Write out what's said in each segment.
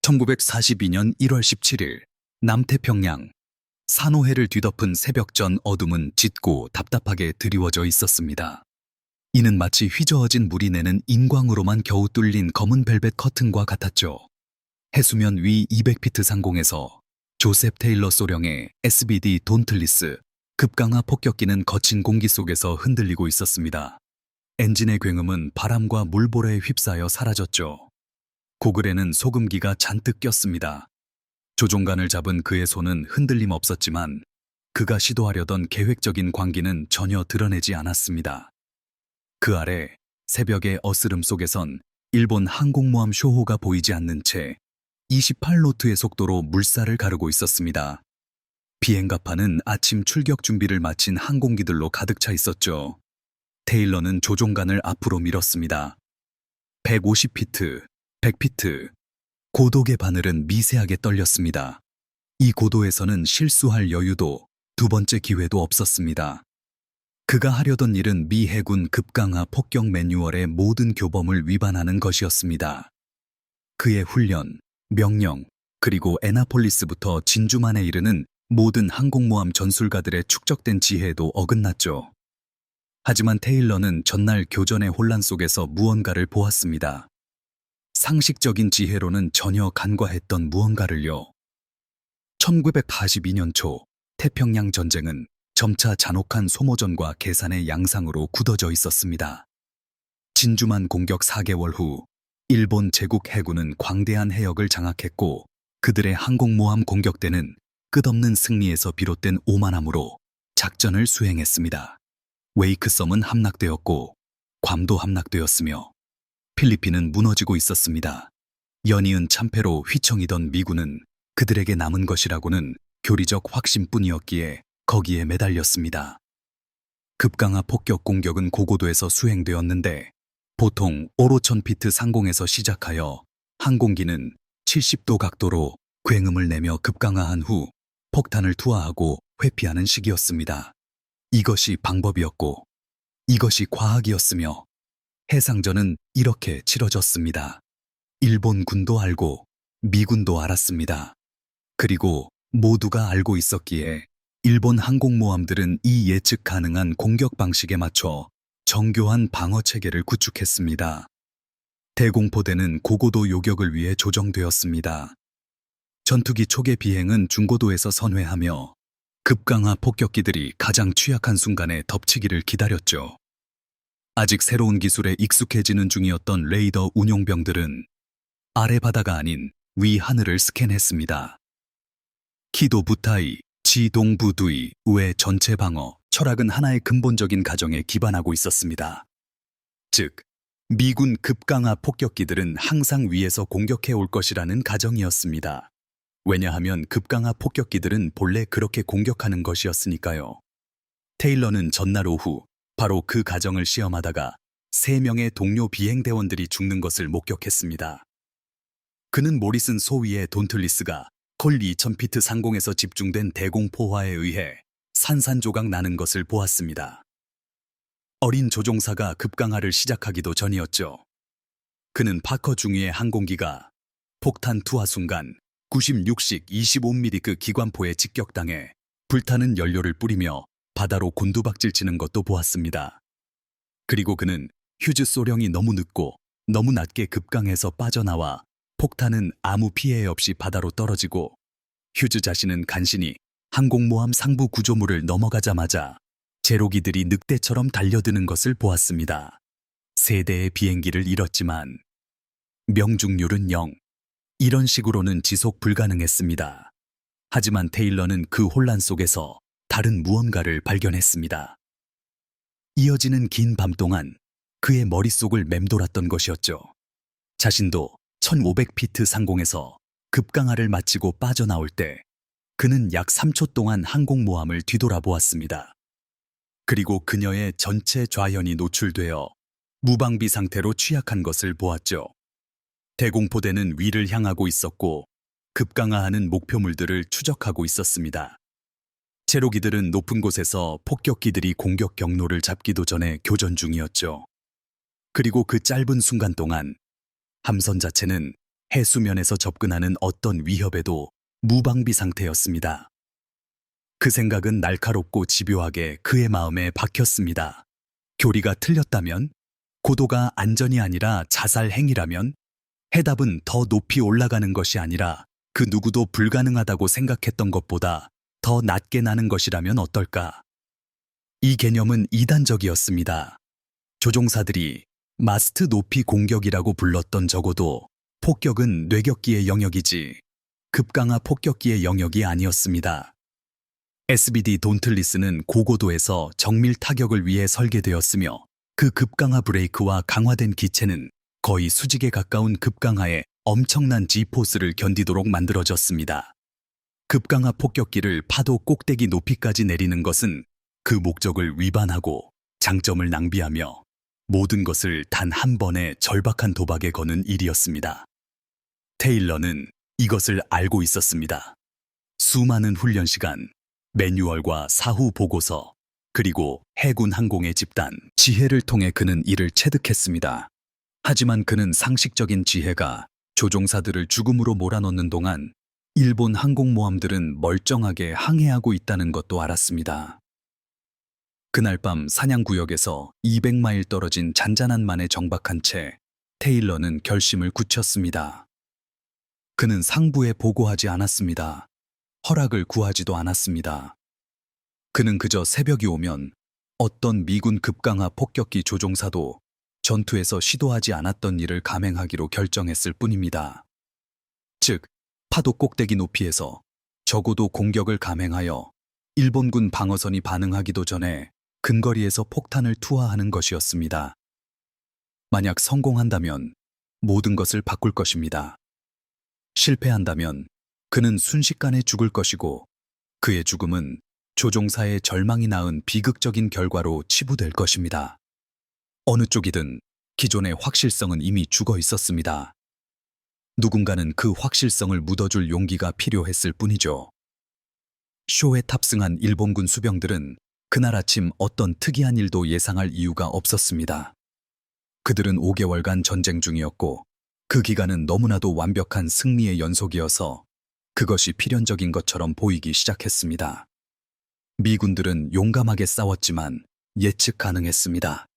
1942년 1월 17일 남태평양 산호해를 뒤덮은 새벽 전 어둠은 짙고 답답하게 드리워져 있었습니다. 이는 마치 휘저어진 물이 내는 인광으로만 겨우 뚫린 검은 벨벳 커튼과 같았죠. 해수면 위 200피트 상공에서 조셉 테일러 소령의 SBD 돈틀리스 급강하 폭격기는 거친 공기 속에서 흔들리고 있었습니다. 엔진의 굉음은 바람과 물보레에 휩싸여 사라졌죠. 고글에는 소금기가 잔뜩 꼈습니다. 조종관을 잡은 그의 손은 흔들림 없었지만 그가 시도하려던 계획적인 광기는 전혀 드러내지 않았습니다. 그 아래 새벽의 어스름 속에선 일본 항공모함 쇼호가 보이지 않는 채 28노트의 속도로 물살을 가르고 있었습니다. 비행갑판은 아침 출격 준비를 마친 항공기들로 가득 차 있었죠. 테일러는 조종관을 앞으로 밀었습니다. 150피트, 100피트. 고독의 바늘은 미세하게 떨렸습니다. 이 고도에서는 실수할 여유도 두 번째 기회도 없었습니다. 그가 하려던 일은 미 해군 급강하 폭격 매뉴얼의 모든 교범을 위반하는 것이었습니다. 그의 훈련, 명령, 그리고 애나폴리스부터 진주만에 이르는 모든 항공모함 전술가들의 축적된 지혜도 어긋났죠. 하지만 테일러는 전날 교전의 혼란 속에서 무언가를 보았습니다. 상식적인 지혜로는 전혀 간과했던 무언가를요. 1942년 초 태평양 전쟁은 점차 잔혹한 소모전과 계산의 양상으로 굳어져 있었습니다. 진주만 공격 4개월 후 일본 제국 해군은 광대한 해역을 장악했고 그들의 항공모함 공격대는 끝없는 승리에서 비롯된 오만함으로 작전을 수행했습니다. 웨이크섬은 함락되었고 괌도 함락되었으며 필리핀은 무너지고 있었습니다. 연이은 참패로 휘청이던 미군은 그들에게 남은 것이라고는 교리적 확신뿐이었기에 거기에 매달렸습니다. 급강하 폭격 공격은 고고도에서 수행되었는데 보통 5,000피트 상공에서 시작하여 항공기는 70도 각도로 굉음을 내며 급강하한 후 폭탄을 투하하고 회피하는 시기였습니다. 이것이 방법이었고 이것이 과학이었으며 해상전은 이렇게 치러졌습니다. 일본군도 알고 미군도 알았습니다. 그리고 모두가 알고 있었기에 일본 항공모함들은 이 예측 가능한 공격 방식에 맞춰 정교한 방어체계를 구축했습니다. 대공포대는 고고도 요격을 위해 조정되었습니다. 전투기 초계 비행은 중고도에서 선회하며 급강하 폭격기들이 가장 취약한 순간에 덮치기를 기다렸죠. 아직 새로운 기술에 익숙해지는 중이었던 레이더 운용병들은 아래 바다가 아닌 위 하늘을 스캔했습니다. 키도 부타이, 지동부두이, 우의 전체 방어, 철학은 하나의 근본적인 가정에 기반하고 있었습니다. 즉, 미군 급강하 폭격기들은 항상 위에서 공격해 올 것이라는 가정이었습니다. 왜냐하면 급강하 폭격기들은 본래 그렇게 공격하는 것이었으니까요. 테일러는 전날 오후 바로 그 가정을 시험하다가 3명의 동료 비행대원들이 죽는 것을 목격했습니다. 그는 모리슨 소위의 돈틀리스가 콜 2000피트 상공에서 집중된 대공포화에 의해 산산조각 나는 것을 보았습니다. 어린 조종사가 급강하를 시작하기도 전이었죠. 그는 파커 중위의 항공기가 폭탄 투하 순간 96식 25mm 기관포에 직격당해 불타는 연료를 뿌리며 바다로 곤두박질 치는 것도 보았습니다. 그리고 그는 휴즈 소령이 너무 늦고 너무 낮게 급강해서 빠져나와 폭탄은 아무 피해 없이 바다로 떨어지고 휴즈 자신은 간신히 항공모함 상부 구조물을 넘어가자마자 제로기들이 늑대처럼 달려드는 것을 보았습니다. 3대의 비행기를 잃었지만 명중률은 0. 이런 식으로는 지속 불가능했습니다. 하지만 테일러는 그 혼란 속에서 다른 무언가를 발견했습니다. 이어지는 긴 밤 동안 그의 머릿속을 맴돌았던 것이었죠. 자신도 1500피트 상공에서 급강하를 마치고 빠져나올 때 그는 약 3초 동안 항공모함을 뒤돌아보았습니다. 그리고 그녀의 전체 좌현이 노출되어 무방비 상태로 취약한 것을 보았죠. 대공포대는 위를 향하고 있었고 급강하하는 목표물들을 추적하고 있었습니다. 제로기들은 높은 곳에서 폭격기들이 공격 경로를 잡기도 전에 교전 중이었죠. 그리고 그 짧은 순간 동안 함선 자체는 해수면에서 접근하는 어떤 위협에도 무방비 상태였습니다. 그 생각은 날카롭고 집요하게 그의 마음에 박혔습니다. 교리가 틀렸다면? 고도가 안전이 아니라 자살 행위라면? 해답은 더 높이 올라가는 것이 아니라 그 누구도 불가능하다고 생각했던 것보다 더 낮게 나는 것이라면 어떨까? 이 개념은 이단적이었습니다. 조종사들이 마스트 높이 공격이라고 불렀던 적어도 폭격은 뇌격기의 영역이지 급강하 폭격기의 영역이 아니었습니다. SBD 돈틀리스는 고고도에서 정밀 타격을 위해 설계되었으며 그 급강하 브레이크와 강화된 기체는 거의 수직에 가까운 급강하에 엄청난 G포스를 견디도록 만들어졌습니다. 급강하 폭격기를 파도 꼭대기 높이까지 내리는 것은 그 목적을 위반하고 장점을 낭비하며 모든 것을 단 한 번의 절박한 도박에 거는 일이었습니다. 테일러는 이것을 알고 있었습니다. 수많은 훈련 시간, 매뉴얼과 사후 보고서, 그리고 해군 항공의 집단, 지혜를 통해 그는 이를 체득했습니다. 하지만 그는 상식적인 지혜가 조종사들을 죽음으로 몰아넣는 동안 일본 항공모함들은 멀쩡하게 항해하고 있다는 것도 알았습니다. 그날 밤 사냥구역에서 200마일 떨어진 잔잔한 만에 정박한 채 테일러는 결심을 굳혔습니다. 그는 상부에 보고하지 않았습니다. 허락을 구하지도 않았습니다. 그는 그저 새벽이 오면 어떤 미군 급강하 폭격기 조종사도 전투에서 시도하지 않았던 일을 감행하기로 결정했을 뿐입니다. 즉, 파도 꼭대기 높이에서 적어도 공격을 감행하여 일본군 방어선이 반응하기도 전에 근거리에서 폭탄을 투하하는 것이었습니다. 만약 성공한다면 모든 것을 바꿀 것입니다. 실패한다면 그는 순식간에 죽을 것이고 그의 죽음은 조종사의 절망이 낳은 비극적인 결과로 치부될 것입니다. 어느 쪽이든 기존의 확실성은 이미 죽어 있었습니다. 누군가는 그 확실성을 묻어줄 용기가 필요했을 뿐이죠. 쇼에 탑승한 일본군 수병들은 그날 아침 어떤 특이한 일도 예상할 이유가 없었습니다. 그들은 5개월간 전쟁 중이었고 그 기간은 너무나도 완벽한 승리의 연속이어서 그것이 필연적인 것처럼 보이기 시작했습니다. 미군들은 용감하게 싸웠지만 예측 가능했습니다.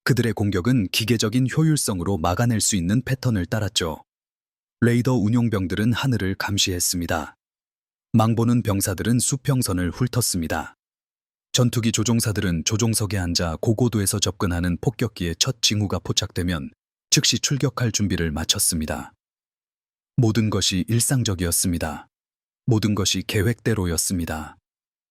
그들의 공격은 기계적인 효율성으로 막아낼 수 있는 패턴을 따랐죠. 레이더 운용병들은 하늘을 감시했습니다. 망보는 병사들은 수평선을 훑었습니다. 전투기 조종사들은 조종석에 앉아 고고도에서 접근하는 폭격기의 첫 징후가 포착되면 즉시 출격할 준비를 마쳤습니다. 모든 것이 일상적이었습니다. 모든 것이 계획대로였습니다.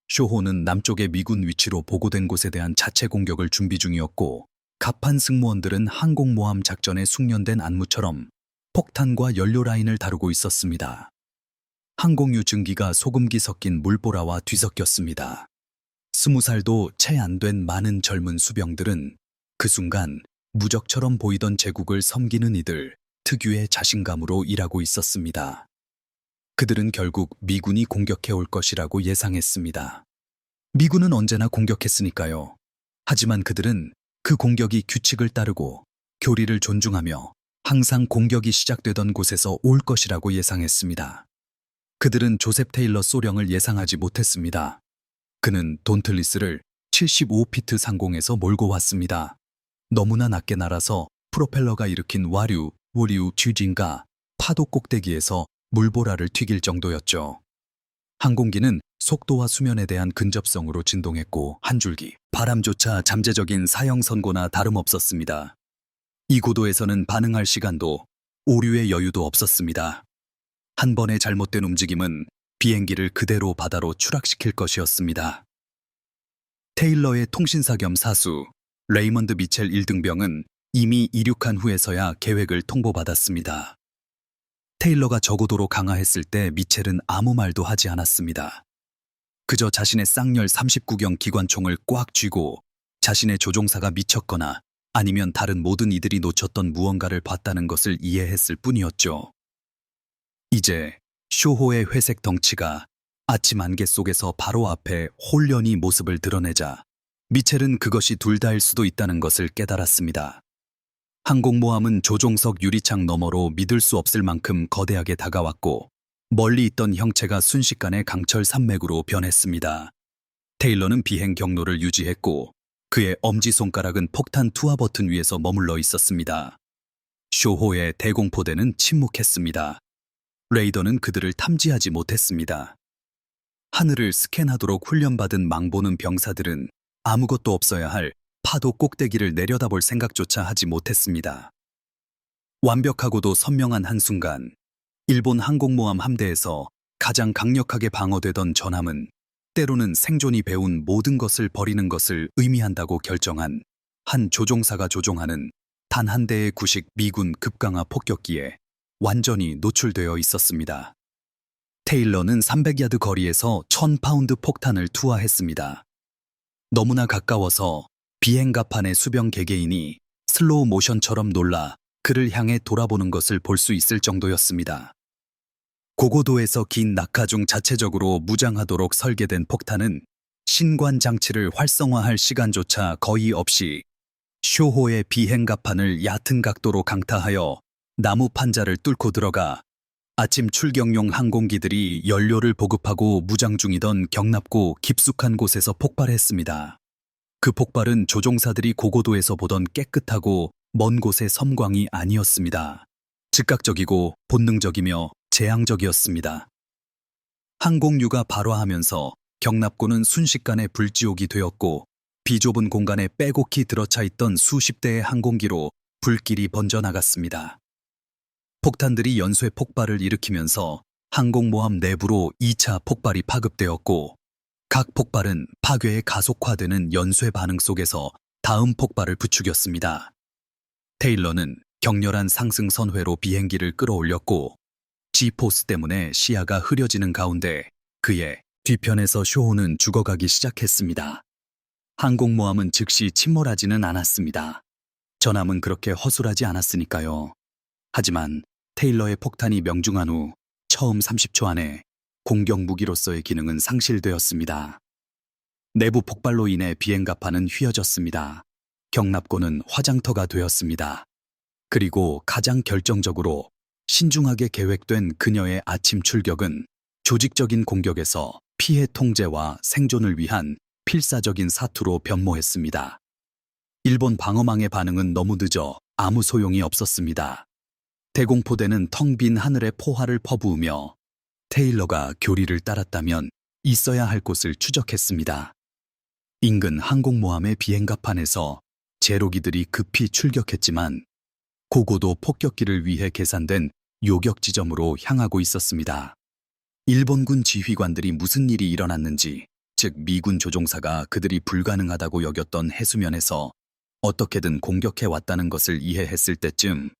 쇼호는 남쪽의 미군 위치로 보고된 곳에 대한 자체 공격을 준비 중이었고 갑판 승무원들은 항공모함 작전에 숙련된 안무처럼 폭탄과 연료 라인을 다루고 있었습니다. 항공유 증기가 소금기 섞인 물보라와 뒤섞였습니다. 20살도 채 안 된 많은 젊은 수병들은 그 순간 무적처럼 보이던 제국을 섬기는 이들 특유의 자신감으로 일하고 있었습니다. 그들은 결국 미군이 공격해 올 것이라고 예상했습니다. 미군은 언제나 공격했으니까요. 하지만 그들은 그 공격이 규칙을 따르고 교리를 존중하며 항상 공격이 시작되던 곳에서 올 것이라고 예상했습니다. 그들은 조셉 테일러 소령을 예상하지 못했습니다. 그는 돈틀리스를 75피트 상공에서 몰고 왔습니다. 너무나 낮게 날아서 프로펠러가 일으킨 와류 쥐진과 파도 꼭대기에서 물보라를 튀길 정도였죠. 항공기는 속도와 수면에 대한 근접성으로 진동했고 한 줄기 바람조차 잠재적인 사형선고나 다름없었습니다. 이 고도에서는 반응할 시간도 오류의 여유도 없었습니다. 한 번의 잘못된 움직임은 비행기를 그대로 바다로 추락시킬 것이었습니다. 테일러의 통신사 겸 사수 레이먼드 미첼 1등병은 이미 이륙한 후에서야 계획을 통보받았습니다. 테일러가 저고도로 강화했을 때 미첼은 아무 말도 하지 않았습니다. 그저 자신의 쌍열 39경 기관총을 꽉 쥐고 자신의 조종사가 미쳤거나 아니면 다른 모든 이들이 놓쳤던 무언가를 봤다는 것을 이해했을 뿐이었죠. 이제 쇼호의 회색 덩치가 아침 안개 속에서 바로 앞에 홀연히 모습을 드러내자 미첼은 그것이 둘 다일 수도 있다는 것을 깨달았습니다. 항공모함은 조종석 유리창 너머로 믿을 수 없을 만큼 거대하게 다가왔고 멀리 있던 형체가 순식간에 강철 산맥으로 변했습니다. 테일러는 비행 경로를 유지했고 그의 엄지손가락은 폭탄 투하 버튼 위에서 머물러 있었습니다. 쇼호의 대공포대는 침묵했습니다. 레이더는 그들을 탐지하지 못했습니다. 하늘을 스캔하도록 훈련받은 망보는 병사들은 아무것도 없어야 할 파도 꼭대기를 내려다볼 생각조차 하지 못했습니다. 완벽하고도 선명한 한순간, 일본 항공모함 함대에서 가장 강력하게 방어되던 전함은 때로는 생존이 배운 모든 것을 버리는 것을 의미한다고 결정한 한 조종사가 조종하는 단 한 대의 구식 미군 급강하 폭격기에 완전히 노출되어 있었습니다. 테일러는 300야드 거리에서 1000파운드 폭탄을 투하했습니다. 너무나 가까워서 비행갑판의 수병 개개인이 슬로우 모션처럼 놀라 그를 향해 돌아보는 것을 볼 수 있을 정도였습니다. 고고도에서 긴 낙하 중 자체적으로 무장하도록 설계된 폭탄은 신관 장치를 활성화할 시간조차 거의 없이 쇼호의 비행갑판을 얕은 각도로 강타하여 나무 판자를 뚫고 들어가 아침 출격용 항공기들이 연료를 보급하고 무장 중이던 경납고 깊숙한 곳에서 폭발했습니다. 그 폭발은 조종사들이 고고도에서 보던 깨끗하고 먼 곳의 섬광이 아니었습니다. 즉각적이고 본능적이며 재앙적이었습니다. 항공유가 발화하면서 경납고는 순식간에 불지옥이 되었고 비좁은 공간에 빼곡히 들어차 있던 수십 대의 항공기로 불길이 번져나갔습니다. 폭탄들이 연쇄 폭발을 일으키면서 항공모함 내부로 2차 폭발이 파급되었고 각 폭발은 파괴의 가속화되는 연쇄 반응 속에서 다음 폭발을 부추겼습니다. 테일러는 격렬한 상승 선회로 비행기를 끌어올렸고 G포스 때문에 시야가 흐려지는 가운데 그의 뒤편에서 쇼호는 죽어가기 시작했습니다. 항공모함은 즉시 침몰하지는 않았습니다. 전함은 그렇게 허술하지 않았으니까요. 하지만 테일러의 폭탄이 명중한 후 처음 30초 안에 공격 무기로서의 기능은 상실되었습니다. 내부 폭발로 인해 비행갑판은 휘어졌습니다. 경납고는 화장터가 되었습니다. 그리고 가장 결정적으로 신중하게 계획된 그녀의 아침 출격은 조직적인 공격에서 피해 통제와 생존을 위한 필사적인 사투로 변모했습니다. 일본 방어망의 반응은 너무 늦어 아무 소용이 없었습니다. 대공포대는 텅 빈 하늘에 포화를 퍼부으며 테일러가 교리를 따랐다면 있어야 할 곳을 추적했습니다. 인근 항공모함의 비행갑판에서 제로기들이 급히 출격했지만 고고도 폭격기를 위해 계산된 요격 지점으로 향하고 있었습니다. 일본군 지휘관들이 무슨 일이 일어났는지, 즉 미군 조종사가 그들이 불가능하다고 여겼던 해수면에서 어떻게든 공격해 왔다는 것을 이해했을 때쯤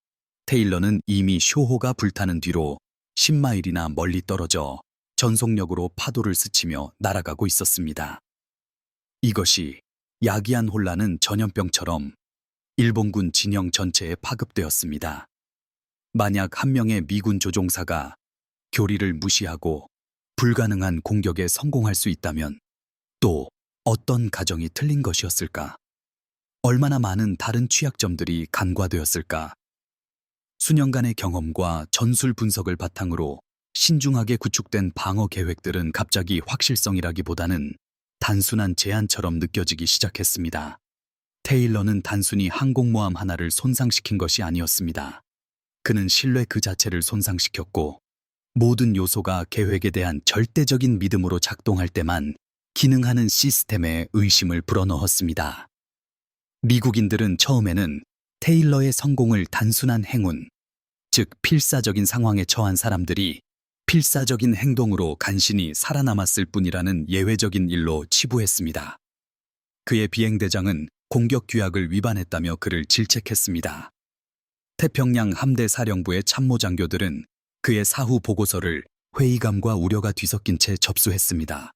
테일러는 이미 쇼호가 불타는 뒤로 10마일이나 멀리 떨어져 전속력으로 파도를 스치며 날아가고 있었습니다. 이것이 야기한 혼란은 전염병처럼 일본군 진영 전체에 파급되었습니다. 만약 한 명의 미군 조종사가 교리를 무시하고 불가능한 공격에 성공할 수 있다면 또 어떤 가정이 틀린 것이었을까? 얼마나 많은 다른 취약점들이 간과되었을까? 수년간의 경험과 전술 분석을 바탕으로 신중하게 구축된 방어 계획들은 갑자기 확실성이라기보다는 단순한 제안처럼 느껴지기 시작했습니다. 테일러는 단순히 항공모함 하나를 손상시킨 것이 아니었습니다. 그는 신뢰 그 자체를 손상시켰고 모든 요소가 계획에 대한 절대적인 믿음으로 작동할 때만 기능하는 시스템에 의심을 불어넣었습니다. 미국인들은 처음에는 테일러의 성공을 단순한 행운, 즉 필사적인 상황에 처한 사람들이 필사적인 행동으로 간신히 살아남았을 뿐이라는 예외적인 일로 치부했습니다. 그의 비행대장은 공격 규약을 위반했다며 그를 질책했습니다. 태평양 함대 사령부의 참모장교들은 그의 사후 보고서를 회의감과 우려가 뒤섞인 채 접수했습니다.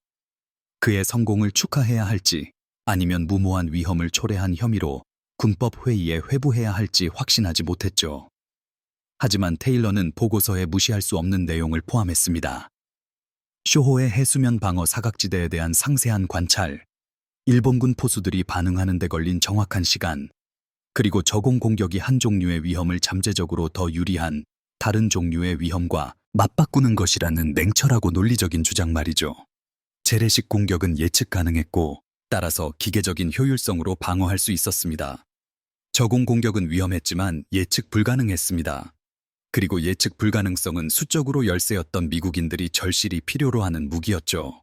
그의 성공을 축하해야 할지 아니면 무모한 위험을 초래한 혐의로 군법 회의에 회부해야 할지 확신하지 못했죠. 하지만 테일러는 보고서에 무시할 수 없는 내용을 포함했습니다. 쇼호의 해수면 방어 사각지대에 대한 상세한 관찰, 일본군 포수들이 반응하는 데 걸린 정확한 시간, 그리고 저공 공격이 한 종류의 위험을 잠재적으로 더 유리한 다른 종류의 위험과 맞바꾸는 것이라는 냉철하고 논리적인 주장 말이죠. 재래식 공격은 예측 가능했고 따라서 기계적인 효율성으로 방어할 수 있었습니다. 저공 공격은 위험했지만 예측 불가능했습니다. 그리고 예측 불가능성은 수적으로 열세였던 미국인들이 절실히 필요로 하는 무기였죠.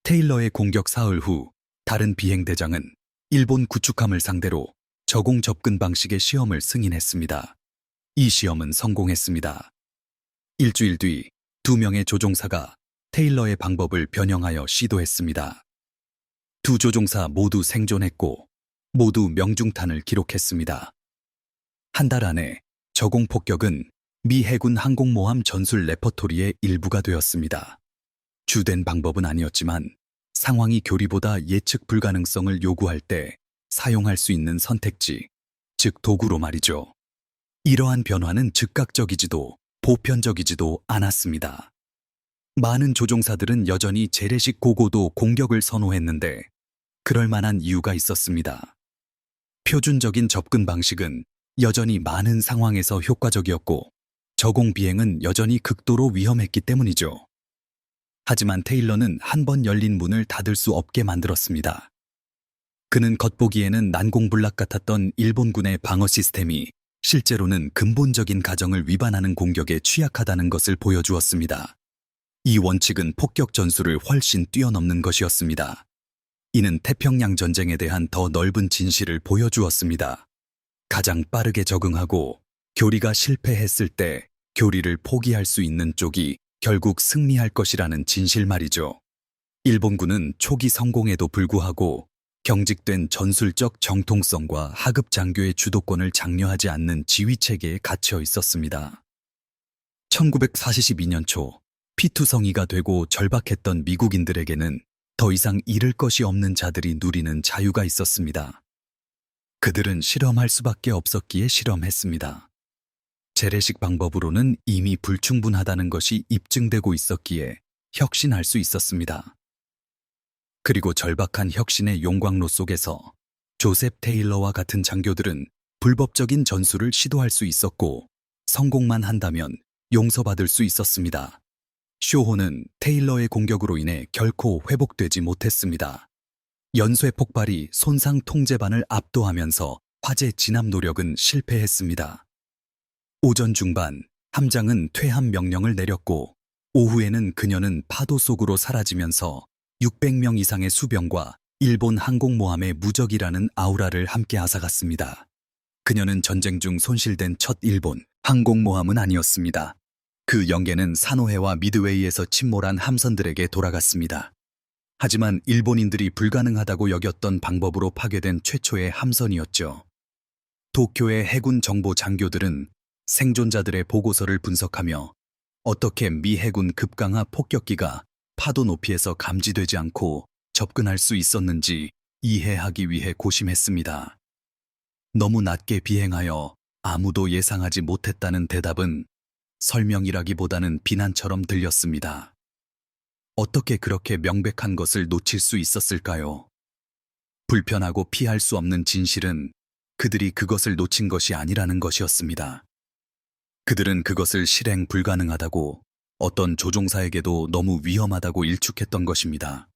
테일러의 공격 사흘 후 다른 비행대장은 일본 구축함을 상대로 저공 접근 방식의 시험을 승인했습니다. 이 시험은 성공했습니다. 일주일 뒤 2명의 조종사가 테일러의 방법을 변형하여 시도했습니다. 두 조종사 모두 생존했고 모두 명중탄을 기록했습니다. 한 달 안에 저공 폭격은 미 해군 항공모함 전술 레퍼토리의 일부가 되었습니다. 주된 방법은 아니었지만 상황이 교리보다 예측 불가능성을 요구할 때 사용할 수 있는 선택지, 즉 도구로 말이죠. 이러한 변화는 즉각적이지도 보편적이지도 않았습니다. 많은 조종사들은 여전히 재래식 고고도 공격을 선호했는데 그럴 만한 이유가 있었습니다. 표준적인 접근 방식은 여전히 많은 상황에서 효과적이었고 저공 비행은 여전히 극도로 위험했기 때문이죠. 하지만 테일러는 한 번 열린 문을 닫을 수 없게 만들었습니다. 그는 겉보기에는 난공불락 같았던 일본군의 방어 시스템이 실제로는 근본적인 가정을 위반하는 공격에 취약하다는 것을 보여주었습니다. 이 원칙은 폭격 전술을 훨씬 뛰어넘는 것이었습니다. 이는 태평양 전쟁에 대한 더 넓은 진실을 보여주었습니다. 가장 빠르게 적응하고 교리가 실패했을 때 교리를 포기할 수 있는 쪽이 결국 승리할 것이라는 진실 말이죠. 일본군은 초기 성공에도 불구하고 경직된 전술적 정통성과 하급 장교의 주도권을 장려하지 않는 지휘체계에 갇혀 있었습니다. 1942년 초 피투성이가 되고 절박했던 미국인들에게는 더 이상 잃을 것이 없는 자들이 누리는 자유가 있었습니다. 그들은 실험할 수밖에 없었기에 실험했습니다. 재래식 방법으로는 이미 불충분하다는 것이 입증되고 있었기에 혁신할 수 있었습니다. 그리고 절박한 혁신의 용광로 속에서 조셉 테일러와 같은 장교들은 불법적인 전술을 시도할 수 있었고 성공만 한다면 용서받을 수 있었습니다. 쇼호는 테일러의 공격으로 인해 결코 회복되지 못했습니다. 연쇄 폭발이 손상 통제반을 압도하면서 화재 진압 노력은 실패했습니다. 오전 중반 함장은 퇴함 명령을 내렸고 오후에는 그녀는 파도 속으로 사라지면서 600명 이상의 수병과 일본 항공모함의 무적이라는 아우라를 함께 앗아갔습니다. 그녀는 전쟁 중 손실된 첫 일본 항공모함은 아니었습니다. 그 영계는 사노해와 미드웨이에서 침몰한 함선들에게 돌아갔습니다. 하지만 일본인들이 불가능하다고 여겼던 방법으로 파괴된 최초의 함선이었죠. 도쿄의 해군 정보 장교들은 생존자들의 보고서를 분석하며 어떻게 미 해군 급강하 폭격기가 파도 높이에서 감지되지 않고 접근할 수 있었는지 이해하기 위해 고심했습니다. 너무 낮게 비행하여 아무도 예상하지 못했다는 대답은 설명이라기보다는 비난처럼 들렸습니다. 어떻게 그렇게 명백한 것을 놓칠 수 있었을까요? 불편하고 피할 수 없는 진실은 그들이 그것을 놓친 것이 아니라는 것이었습니다. 그들은 그것을 실행 불가능하다고 어떤 조종사에게도 너무 위험하다고 일축했던 것입니다.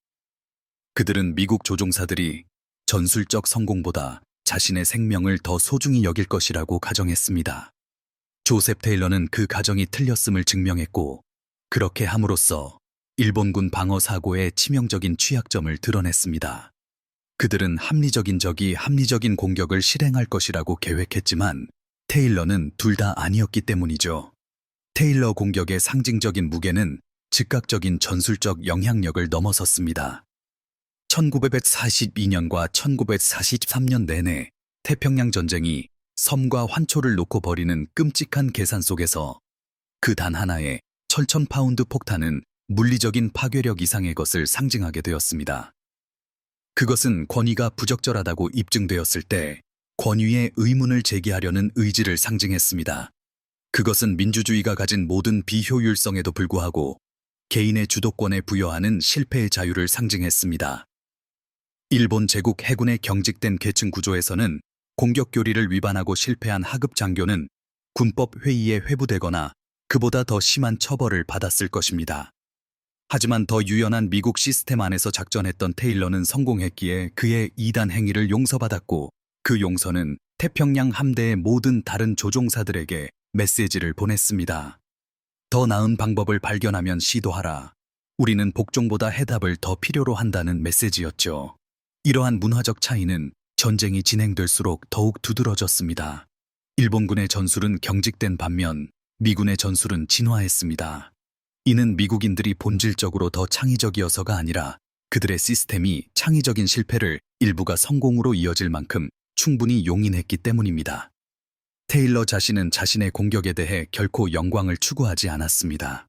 그들은 미국 조종사들이 전술적 성공보다 자신의 생명을 더 소중히 여길 것이라고 가정했습니다. 조셉 테일러는 그 가정이 틀렸음을 증명했고 그렇게 함으로써 일본군 방어 사고의 치명적인 취약점을 드러냈습니다. 그들은 합리적인 적이 합리적인 공격을 실행할 것이라고 계획했지만 테일러는 둘 다 아니었기 때문이죠. 테일러 공격의 상징적인 무게는 즉각적인 전술적 영향력을 넘어섰습니다. 1942년과 1943년 내내 태평양 전쟁이 섬과 환초를 놓고 벌이는 끔찍한 계산 속에서 그 단 하나의 철천 파운드 폭탄은 물리적인 파괴력 이상의 것을 상징하게 되었습니다. 그것은 권위가 부적절하다고 입증되었을 때 권위의 의문을 제기하려는 의지를 상징했습니다. 그것은 민주주의가 가진 모든 비효율성에도 불구하고 개인의 주도권에 부여하는 실패의 자유를 상징했습니다. 일본 제국 해군의 경직된 계층 구조에서는 공격 교리를 위반하고 실패한 하급 장교는 군법 회의에 회부되거나 그보다 더 심한 처벌을 받았을 것입니다. 하지만 더 유연한 미국 시스템 안에서 작전했던 테일러는 성공했기에 그의 이단 행위를 용서받았고, 그 용서는 태평양 함대의 모든 다른 조종사들에게 메시지를 보냈습니다. 더 나은 방법을 발견하면 시도하라. 우리는 복종보다 해답을 더 필요로 한다는 메시지였죠. 이러한 문화적 차이는 전쟁이 진행될수록 더욱 두드러졌습니다. 일본군의 전술은 경직된 반면 미군의 전술은 진화했습니다. 이는 미국인들이 본질적으로 더 창의적이어서가 아니라 그들의 시스템이 창의적인 실패를 일부가 성공으로 이어질 만큼 충분히 용인했기 때문입니다. 테일러 자신은 자신의 공격에 대해 결코 영광을 추구하지 않았습니다.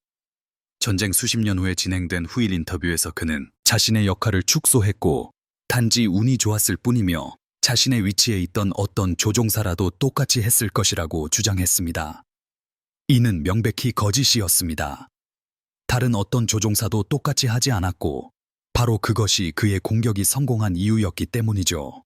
전쟁 수십 년 후에 진행된 후일 인터뷰에서 그는 자신의 역할을 축소했고, 단지 운이 좋았을 뿐이며 자신의 위치에 있던 어떤 조종사라도 똑같이 했을 것이라고 주장했습니다. 이는 명백히 거짓이었습니다. 다른 어떤 조종사도 똑같이 하지 않았고, 바로 그것이 그의 공격이 성공한 이유였기 때문이죠.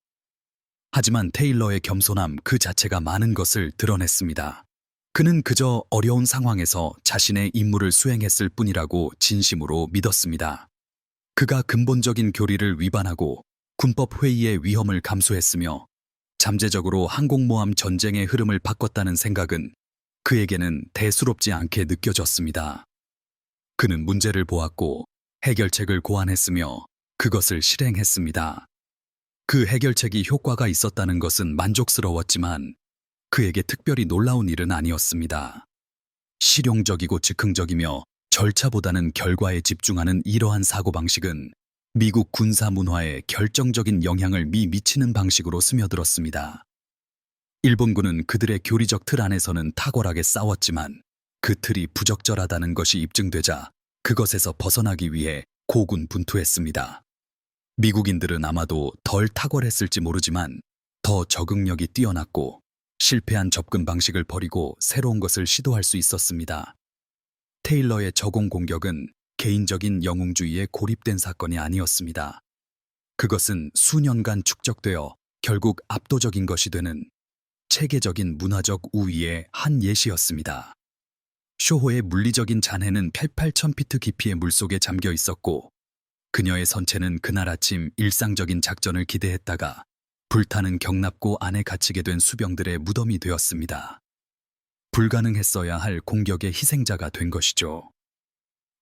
하지만 테일러의 겸손함 그 자체가 많은 것을 드러냈습니다. 그는 그저 어려운 상황에서 자신의 임무를 수행했을 뿐이라고 진심으로 믿었습니다. 그가 근본적인 교리를 위반하고 군법 회의의 위험을 감수했으며 잠재적으로 항공모함 전쟁의 흐름을 바꿨다는 생각은 그에게는 대수롭지 않게 느껴졌습니다. 그는 문제를 보았고 해결책을 고안했으며 그것을 실행했습니다. 그 해결책이 효과가 있었다는 것은 만족스러웠지만 그에게 특별히 놀라운 일은 아니었습니다. 실용적이고 즉흥적이며 절차보다는 결과에 집중하는 이러한 사고방식은 미국 군사 문화에 결정적인 영향을 미치는 방식으로 스며들었습니다. 일본군은 그들의 교리적 틀 안에서는 탁월하게 싸웠지만 그 틀이 부적절하다는 것이 입증되자 그것에서 벗어나기 위해 고군분투했습니다. 미국인들은 아마도 덜 탁월했을지 모르지만 더 적응력이 뛰어났고 실패한 접근 방식을 버리고 새로운 것을 시도할 수 있었습니다. 테일러의 저공 공격은 개인적인 영웅주의에 고립된 사건이 아니었습니다. 그것은 수년간 축적되어 결국 압도적인 것이 되는 체계적인 문화적 우위의 한 예시였습니다. 쇼호의 물리적인 잔해는 8,000피트 깊이의 물속에 잠겨 있었고, 그녀의 선체는 그날 아침 일상적인 작전을 기대했다가 불타는 경납고 안에 갇히게 된 수병들의 무덤이 되었습니다. 불가능했어야 할 공격의 희생자가 된 것이죠.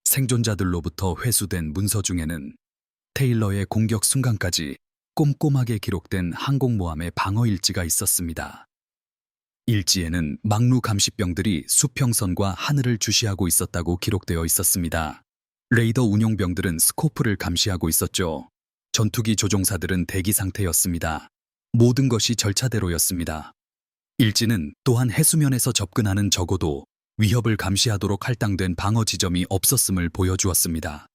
생존자들로부터 회수된 문서 중에는 테일러의 공격 순간까지 꼼꼼하게 기록된 항공모함의 방어 일지가 있었습니다. 일지에는 막루 감시병들이 수평선과 하늘을 주시하고 있었다고 기록되어 있었습니다. 레이더 운용병들은 스코프를 감시하고 있었죠. 전투기 조종사들은 대기 상태였습니다. 모든 것이 절차대로였습니다. 일지는 또한 해수면에서 접근하는 적어도 위협을 감시하도록 할당된 방어 지점이 없었음을 보여주었습니다.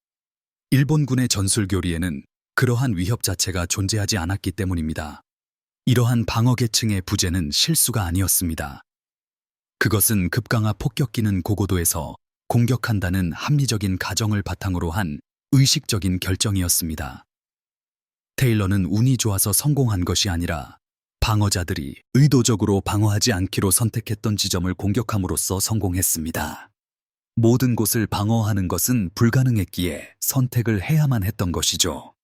일본군의 전술교리에는 그러한 위협 자체가 존재하지 않았기 때문입니다. 이러한 방어 계층의 부재는 실수가 아니었습니다. 그것은 급강하 폭격기는 고고도에서 공격한다는 합리적인 가정을 바탕으로 한 의식적인 결정이었습니다. 테일러는 운이 좋아서 성공한 것이 아니라 방어자들이 의도적으로 방어하지 않기로 선택했던 지점을 공격함으로써 성공했습니다. 모든 곳을 방어하는 것은 불가능했기에 선택을 해야만 했던 것이죠.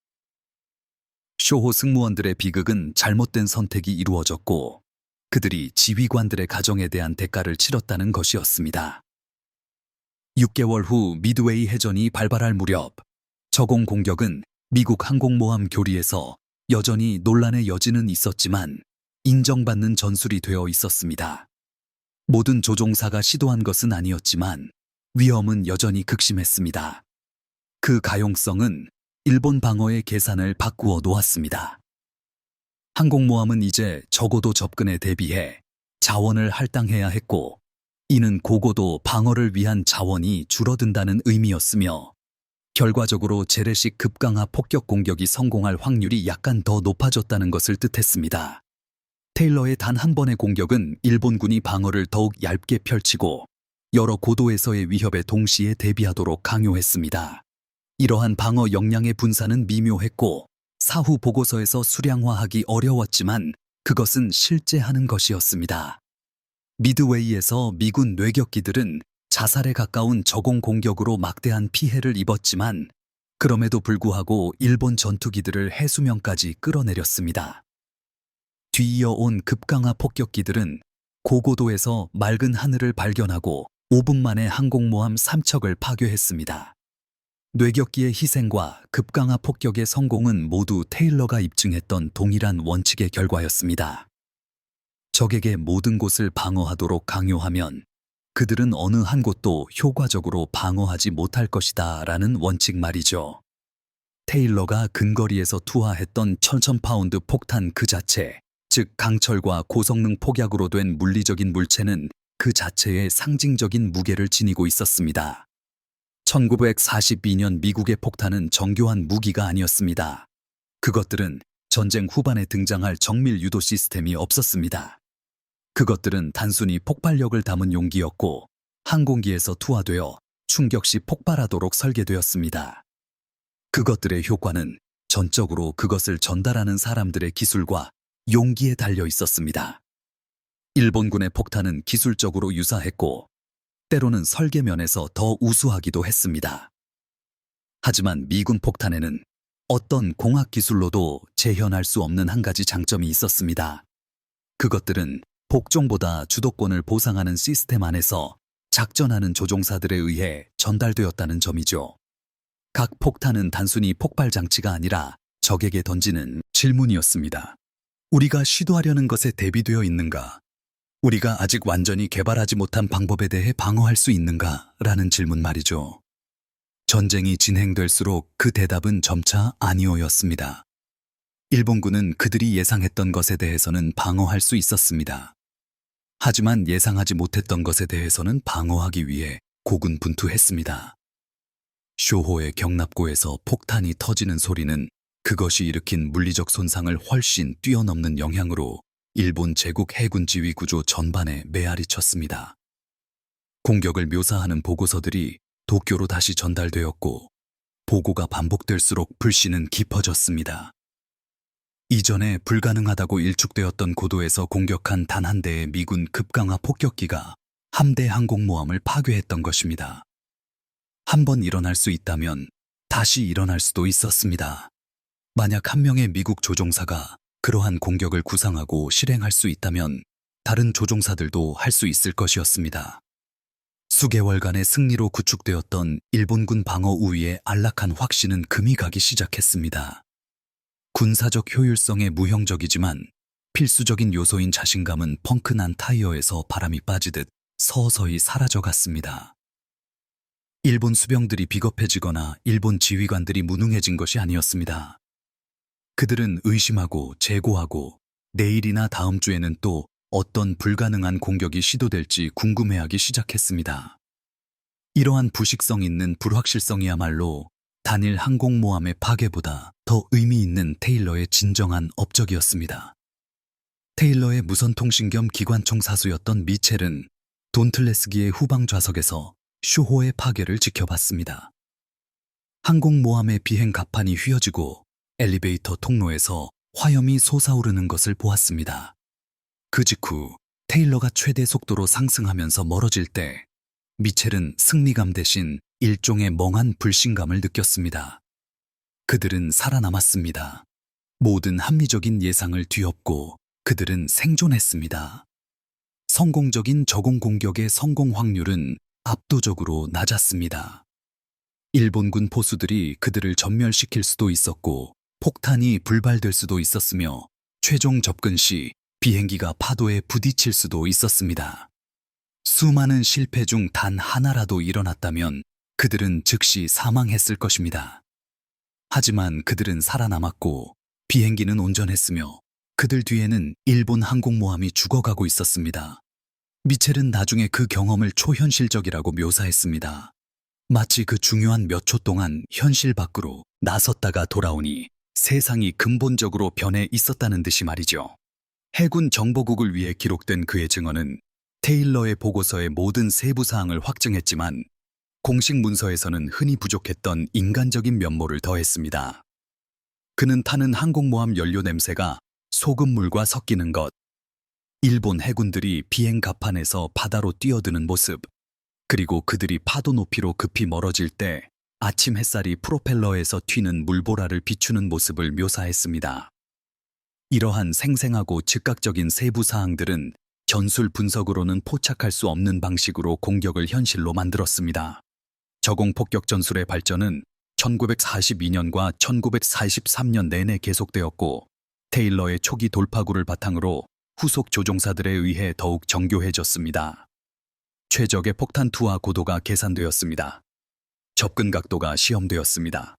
쇼호 승무원들의 비극은 잘못된 선택이 이루어졌고 그들이 지휘관들의 가정에 대한 대가를 치렀다는 것이었습니다. 6개월 후 미드웨이 해전이 발발할 무렵 저공 공격은 미국 항공모함 교리에서 여전히 논란의 여지는 있었지만 인정받는 전술이 되어 있었습니다. 모든 조종사가 시도한 것은 아니었지만 위험은 여전히 극심했습니다. 그 가용성은 일본 방어의 계산을 바꾸어 놓았습니다. 항공모함은 이제 적어도 접근에 대비해 자원을 할당해야 했고, 이는 고고도 방어를 위한 자원이 줄어든다는 의미였으며, 결과적으로 재래식 급강하 폭격 공격이 성공할 확률이 약간 더 높아졌다는 것을 뜻했습니다. 테일러의 단 한 번의 공격은 일본군이 방어를 더욱 얇게 펼치고 여러 고도에서의 위협에 동시에 대비하도록 강요했습니다. 이러한 방어 역량의 분산은 미묘했고 사후 보고서에서 수량화하기 어려웠지만 그것은 실제 하는 것이었습니다. 미드웨이에서 미군 뇌격기들은 자살에 가까운 저공 공격으로 막대한 피해를 입었지만 그럼에도 불구하고 일본 전투기들을 해수면까지 끌어내렸습니다. 뒤이어온 급강하 폭격기들은 고고도에서 맑은 하늘을 발견하고 5분 만에 항공모함 3척을 파괴했습니다. 뇌격기의 희생과 급강하 폭격의 성공은 모두 테일러가 입증했던 동일한 원칙의 결과였습니다. 적에게 모든 곳을 방어하도록 강요하면 그들은 어느 한 곳도 효과적으로 방어하지 못할 것이다 라는 원칙 말이죠. 테일러가 근거리에서 투하했던 1000파운드 폭탄 그 자체, 즉 강철과 고성능 폭약으로 된 물리적인 물체는 그 자체의 상징적인 무게를 지니고 있었습니다. 1942년 미국의 폭탄은 정교한 무기가 아니었습니다. 그것들은 전쟁 후반에 등장할 정밀 유도 시스템이 없었습니다. 그것들은 단순히 폭발력을 담은 용기였고 항공기에서 투하되어 충격 시 폭발하도록 설계되었습니다. 그것들의 효과는 전적으로 그것을 전달하는 사람들의 기술과 용기에 달려 있었습니다. 일본군의 폭탄은 기술적으로 유사했고 때로는 설계면에서 더 우수하기도 했습니다. 하지만 미군 폭탄에는 어떤 공학 기술로도 재현할 수 없는 한 가지 장점이 있었습니다. 그것들은 복종보다 주도권을 보상하는 시스템 안에서 작전하는 조종사들에 의해 전달되었다는 점이죠. 각 폭탄은 단순히 폭발 장치가 아니라 적에게 던지는 질문이었습니다. 우리가 시도하려는 것에 대비되어 있는가? 우리가 아직 완전히 개발하지 못한 방법에 대해 방어할 수 있는가? 라는 질문 말이죠. 전쟁이 진행될수록 그 대답은 점차 아니오였습니다. 일본군은 그들이 예상했던 것에 대해서는 방어할 수 있었습니다. 하지만 예상하지 못했던 것에 대해서는 방어하기 위해 고군분투했습니다. 쇼호의 경납고에서 폭탄이 터지는 소리는 그것이 일으킨 물리적 손상을 훨씬 뛰어넘는 영향으로 일본 제국 해군 지휘 구조 전반에 메아리 쳤습니다. 공격을 묘사하는 보고서들이 도쿄로 다시 전달되었고 보고가 반복될수록 불씨는 깊어졌습니다. 이전에 불가능하다고 일축되었던 고도에서 공격한 단 한 대의 미군 급강하 폭격기가 함대 항공모함을 파괴했던 것입니다. 한 번 일어날 수 있다면 다시 일어날 수도 있었습니다. 만약 한 명의 미국 조종사가 그러한 공격을 구상하고 실행할 수 있다면 다른 조종사들도 할 수 있을 것이었습니다. 수개월간의 승리로 구축되었던 일본군 방어 우위의 안락한 확신은 금이 가기 시작했습니다. 군사적 효율성에 무형적이지만 필수적인 요소인 자신감은 펑크난 타이어에서 바람이 빠지듯 서서히 사라져갔습니다. 일본 수병들이 비겁해지거나 일본 지휘관들이 무능해진 것이 아니었습니다. 그들은 의심하고 재고하고 내일이나 다음 주에는 또 어떤 불가능한 공격이 시도될지 궁금해하기 시작했습니다. 이러한 부식성 있는 불확실성이야말로 단일 항공모함의 파괴보다 더 의미 있는 테일러의 진정한 업적이었습니다. 테일러의 무선통신 겸 기관총 사수였던 미첼은 돈틀레스기의 후방 좌석에서 쇼호의 파괴를 지켜봤습니다. 항공모함의 비행 갑판이 휘어지고 엘리베이터 통로에서 화염이 솟아오르는 것을 보았습니다. 그 직후 테일러가 최대 속도로 상승하면서 멀어질 때 미첼은 승리감 대신 일종의 멍한 불신감을 느꼈습니다. 그들은 살아남았습니다. 모든 합리적인 예상을 뒤엎고 그들은 생존했습니다. 성공적인 저공 공격의 성공 확률은 압도적으로 낮았습니다. 일본군 포수들이 그들을 전멸시킬 수도 있었고 폭탄이 불발될 수도 있었으며 최종 접근 시 비행기가 파도에 부딪힐 수도 있었습니다. 수많은 실패 중 단 하나라도 일어났다면 그들은 즉시 사망했을 것입니다. 하지만 그들은 살아남았고 비행기는 온전했으며 그들 뒤에는 일본 항공모함이 죽어가고 있었습니다. 미첼은 나중에 그 경험을 초현실적이라고 묘사했습니다. 마치 그 중요한 몇 초 동안 현실 밖으로 나섰다가 돌아오니 세상이 근본적으로 변해 있었다는 듯이 말이죠. 해군 정보국을 위해 기록된 그의 증언은 테일러의 보고서의 모든 세부 사항을 확증했지만 공식 문서에서는 흔히 부족했던 인간적인 면모를 더했습니다. 그는 타는 항공모함 연료 냄새가 소금물과 섞이는 것, 일본 해군들이 비행 갑판에서 바다로 뛰어드는 모습, 그리고 그들이 파도 높이로 급히 멀어질 때 아침 햇살이 프로펠러에서 튀는 물보라를 비추는 모습을 묘사했습니다. 이러한 생생하고 즉각적인 세부 사항들은 전술 분석으로는 포착할 수 없는 방식으로 공격을 현실로 만들었습니다. 저공 폭격 전술의 발전은 1942년과 1943년 내내 계속되었고, 테일러의 초기 돌파구를 바탕으로 후속 조종사들에 의해 더욱 정교해졌습니다. 최적의 폭탄 투하 고도가 계산되었습니다. 접근 각도가 시험되었습니다.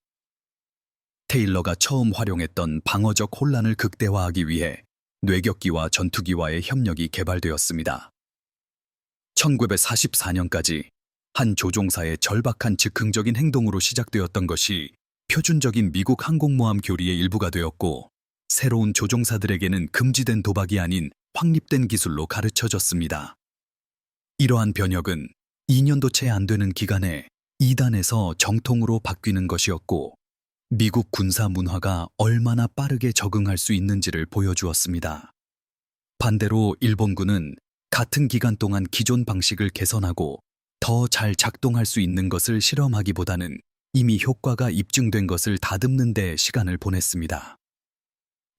테일러가 처음 활용했던 방어적 혼란을 극대화하기 위해 뇌격기와 전투기와의 협력이 개발되었습니다. 1944년까지 한 조종사의 절박한 즉흥적인 행동으로 시작되었던 것이 표준적인 미국 항공모함 교리의 일부가 되었고, 새로운 조종사들에게는 금지된 도박이 아닌 확립된 기술로 가르쳐졌습니다. 이러한 변혁은 2년도 채 안 되는 기간에 2단에서 정통으로 바뀌는 것이었고, 미국 군사 문화가 얼마나 빠르게 적응할 수 있는지를 보여주었습니다. 반대로 일본군은 같은 기간 동안 기존 방식을 개선하고 더 잘 작동할 수 있는 것을 실험하기보다는 이미 효과가 입증된 것을 다듬는 데 시간을 보냈습니다.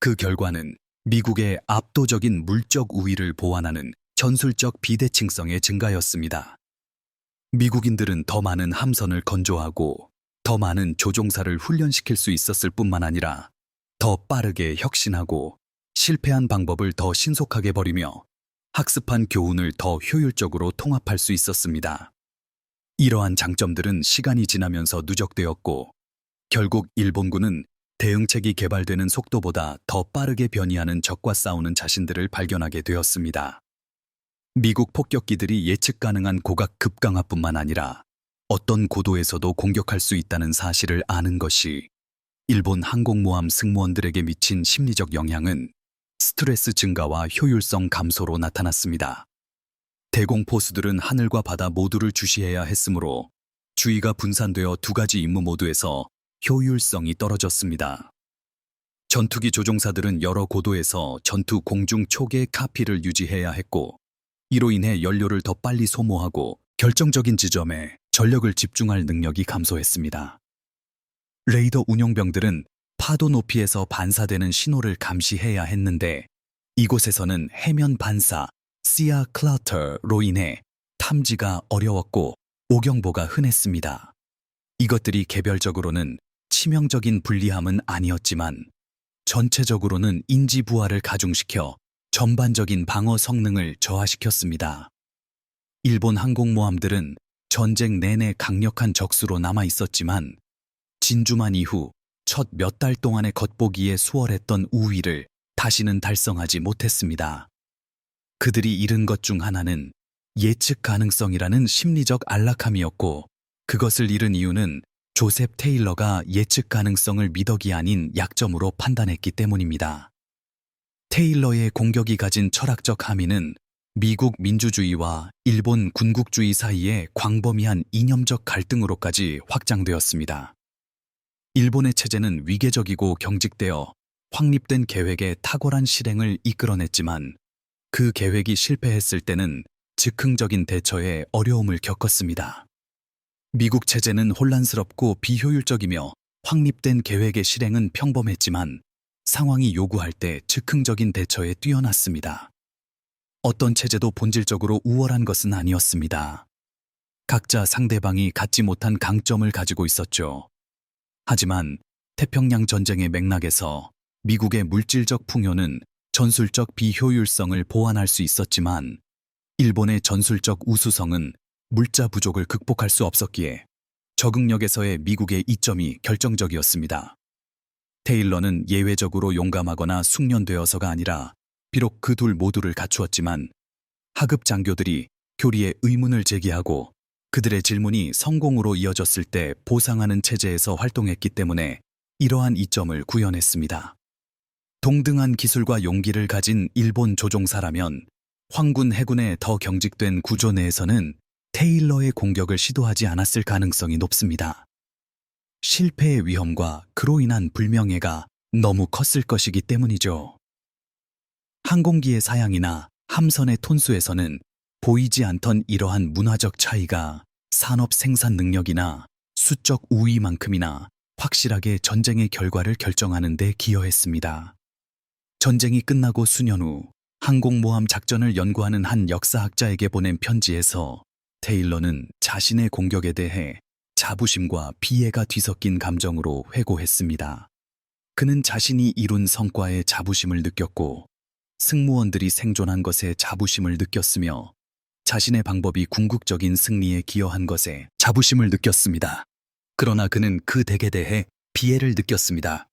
그 결과는 미국의 압도적인 물적 우위를 보완하는 전술적 비대칭성의 증가였습니다. 미국인들은 더 많은 함선을 건조하고 더 많은 조종사를 훈련시킬 수 있었을 뿐만 아니라 더 빠르게 혁신하고 실패한 방법을 더 신속하게 버리며 학습한 교훈을 더 효율적으로 통합할 수 있었습니다. 이러한 장점들은 시간이 지나면서 누적되었고, 결국 일본군은 대응책이 개발되는 속도보다 더 빠르게 변이하는 적과 싸우는 자신들을 발견하게 되었습니다. 미국 폭격기들이 예측 가능한 고각 급강하뿐만 아니라 어떤 고도에서도 공격할 수 있다는 사실을 아는 것이 일본 항공모함 승무원들에게 미친 심리적 영향은 스트레스 증가와 효율성 감소로 나타났습니다. 대공포수들은 하늘과 바다 모두를 주시해야 했으므로 주의가 분산되어 두 가지 임무 모두에서 효율성이 떨어졌습니다. 전투기 조종사들은 여러 고도에서 전투 공중 초계 카피를 유지해야 했고, 이로 인해 연료를 더 빨리 소모하고 결정적인 지점에 전력을 집중할 능력이 감소했습니다. 레이더 운용병들은 파도 높이에서 반사되는 신호를 감시해야 했는데, 이곳에서는 해면 반사, 시아 클러터로 인해 탐지가 어려웠고 오경보가 흔했습니다. 이것들이 개별적으로는 치명적인 불리함은 아니었지만 전체적으로는 인지 부하를 가중시켜 전반적인 방어 성능을 저하시켰습니다. 일본 항공모함들은 전쟁 내내 강력한 적수로 남아 있었지만 진주만 이후 첫 몇 달 동안의 겉보기에 수월했던 우위를 다시는 달성하지 못했습니다. 그들이 잃은 것 중 하나는 예측 가능성이라는 심리적 안락함이었고, 그것을 잃은 이유는 조셉 테일러가 예측 가능성을 미덕이 아닌 약점으로 판단했기 때문입니다. 테일러의 공격이 가진 철학적 함의는 미국 민주주의와 일본 군국주의 사이의 광범위한 이념적 갈등으로까지 확장되었습니다. 일본의 체제는 위계적이고 경직되어 확립된 계획의 탁월한 실행을 이끌어냈지만, 그 계획이 실패했을 때는 즉흥적인 대처에 어려움을 겪었습니다. 미국 체제는 혼란스럽고 비효율적이며 확립된 계획의 실행은 평범했지만 상황이 요구할 때 즉흥적인 대처에 뛰어났습니다. 어떤 체제도 본질적으로 우월한 것은 아니었습니다. 각자 상대방이 갖지 못한 강점을 가지고 있었죠. 하지만 태평양 전쟁의 맥락에서 미국의 물질적 풍요는 전술적 비효율성을 보완할 수 있었지만, 일본의 전술적 우수성은 물자 부족을 극복할 수 없었기에 적응력에서의 미국의 이점이 결정적이었습니다. 테일러는 예외적으로 용감하거나 숙련되어서가 아니라 비록 그 둘 모두를 갖추었지만, 하급 장교들이 교리에 의문을 제기하고 그들의 질문이 성공으로 이어졌을 때 보상하는 체제에서 활동했기 때문에 이러한 이점을 구현했습니다. 동등한 기술과 용기를 가진 일본 조종사라면 황군 해군의 더 경직된 구조 내에서는 테일러의 공격을 시도하지 않았을 가능성이 높습니다. 실패의 위험과 그로 인한 불명예가 너무 컸을 것이기 때문이죠. 항공기의 사양이나 함선의 톤수에서는 보이지 않던 이러한 문화적 차이가 산업 생산 능력이나 수적 우위만큼이나 확실하게 전쟁의 결과를 결정하는 데 기여했습니다. 전쟁이 끝나고 수년 후 항공모함 작전을 연구하는 한 역사학자에게 보낸 편지에서 테일러는 자신의 공격에 대해 자부심과 비애가 뒤섞인 감정으로 회고했습니다. 그는 자신이 이룬 성과에 자부심을 느꼈고 승무원들이 생존한 것에 자부심을 느꼈으며 자신의 방법이 궁극적인 승리에 기여한 것에 자부심을 느꼈습니다. 그러나 그는 그 덱에 대해 비애를 느꼈습니다.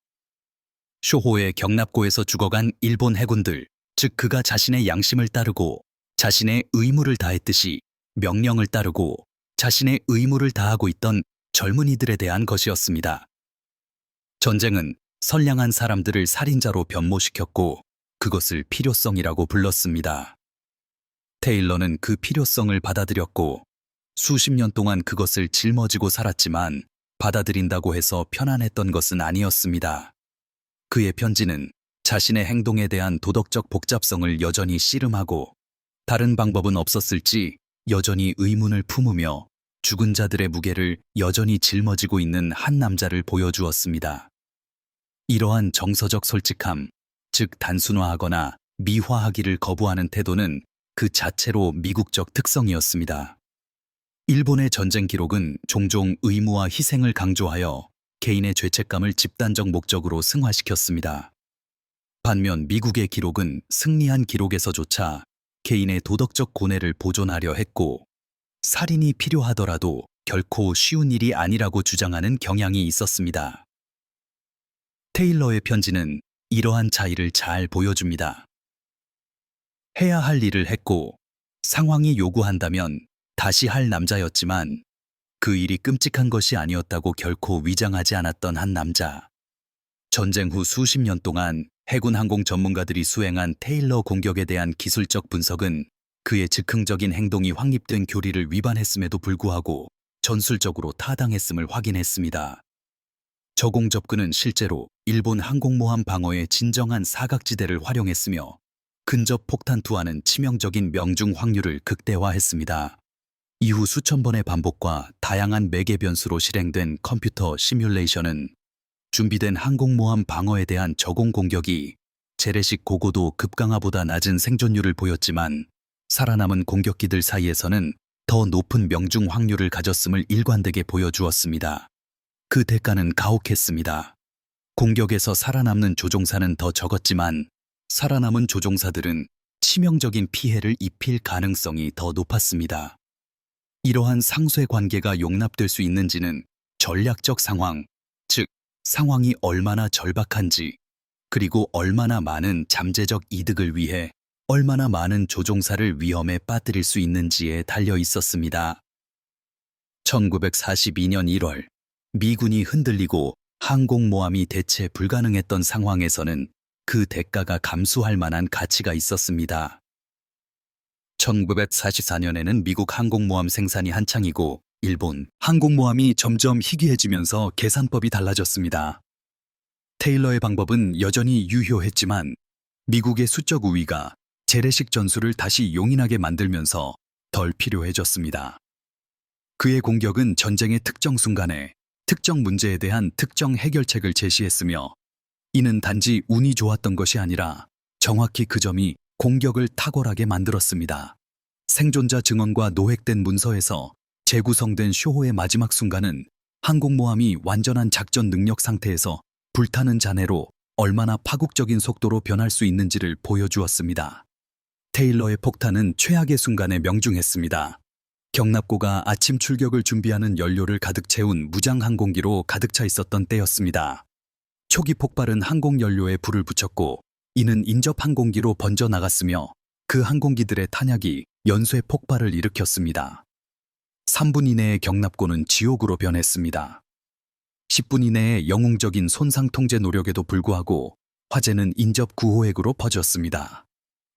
쇼호의 경납고에서 죽어간 일본 해군들, 즉 그가 자신의 양심을 따르고 자신의 의무를 다했듯이 명령을 따르고 자신의 의무를 다하고 있던 젊은이들에 대한 것이었습니다. 전쟁은 선량한 사람들을 살인자로 변모시켰고 그것을 필요성이라고 불렀습니다. 테일러는 그 필요성을 받아들였고 수십 년 동안 그것을 짊어지고 살았지만 받아들인다고 해서 편안했던 것은 아니었습니다. 그의 편지는 자신의 행동에 대한 도덕적 복잡성을 여전히 씨름하고 다른 방법은 없었을지 여전히 의문을 품으며 죽은 자들의 무게를 여전히 짊어지고 있는 한 남자를 보여주었습니다. 이러한 정서적 솔직함, 즉 단순화하거나 미화하기를 거부하는 태도는 그 자체로 미국적 특성이었습니다. 일본의 전쟁 기록은 종종 의무와 희생을 강조하여 개인의 죄책감을 집단적 목적으로 승화시켰습니다. 반면 미국의 기록은 승리한 기록에서조차 개인의 도덕적 고뇌를 보존하려 했고 살인이 필요하더라도 결코 쉬운 일이 아니라고 주장하는 경향이 있었습니다. 테일러의 편지는 이러한 차이를 잘 보여줍니다. 해야 할 일을 했고 상황이 요구한다면 다시 할 남자였지만 그 일이 끔찍한 것이 아니었다고 결코 위장하지 않았던 한 남자. 전쟁 후 수십 년 동안 해군 항공 전문가들이 수행한 테일러 공격에 대한 기술적 분석은 그의 즉흥적인 행동이 확립된 교리를 위반했음에도 불구하고 전술적으로 타당했음을 확인했습니다. 저공 접근은 실제로 일본 항공모함 방어의 진정한 사각지대를 활용했으며 근접 폭탄 투하는 치명적인 명중 확률을 극대화했습니다. 이후 수천 번의 반복과 다양한 매개 변수로 실행된 컴퓨터 시뮬레이션은 준비된 항공모함 방어에 대한 저공 공격이 재래식 고고도 급강화보다 낮은 생존율을 보였지만 살아남은 공격기들 사이에서는 더 높은 명중 확률을 가졌음을 일관되게 보여주었습니다. 그 대가는 가혹했습니다. 공격에서 살아남는 조종사는 더 적었지만 살아남은 조종사들은 치명적인 피해를 입힐 가능성이 더 높았습니다. 이러한 상쇄 관계가 용납될 수 있는지는 전략적 상황, 즉 상황이 얼마나 절박한지 그리고 얼마나 많은 잠재적 이득을 위해 얼마나 많은 조종사를 위험에 빠뜨릴 수 있는지에 달려 있었습니다. 1942년 1월 미군이 흔들리고 항공모함이 대체 불가능했던 상황에서는 그 대가가 감수할 만한 가치가 있었습니다. 1944년에는 미국 항공모함 생산이 한창이고 일본 항공모함이 점점 희귀해지면서 계산법이 달라졌습니다. 테일러의 방법은 여전히 유효했지만 미국의 수적 우위가 재래식 전술을 다시 용인하게 만들면서 덜 필요해졌습니다. 그의 공격은 전쟁의 특정 순간에 특정 문제에 대한 특정 해결책을 제시했으며 이는 단지 운이 좋았던 것이 아니라 정확히 그 점이 공격을 탁월하게 만들었습니다. 생존자 증언과 노획된 문서에서 재구성된 쇼호의 마지막 순간은 항공모함이 완전한 작전 능력 상태에서 불타는 잔해로 얼마나 파국적인 속도로 변할 수 있는지를 보여주었습니다. 테일러의 폭탄은 최악의 순간에 명중했습니다. 경납고가 아침 출격을 준비하는 연료를 가득 채운 무장 항공기로 가득 차 있었던 때였습니다. 초기 폭발은 항공 연료에 불을 붙였고 이는 인접 항공기로 번져 나갔으며 그 항공기들의 탄약이 연쇄 폭발을 일으켰습니다. 3분 이내에 경납고는 지옥으로 변했습니다. 10분 이내에 영웅적인 손상 통제 노력에도 불구하고 화재는 인접 구호액으로 퍼졌습니다.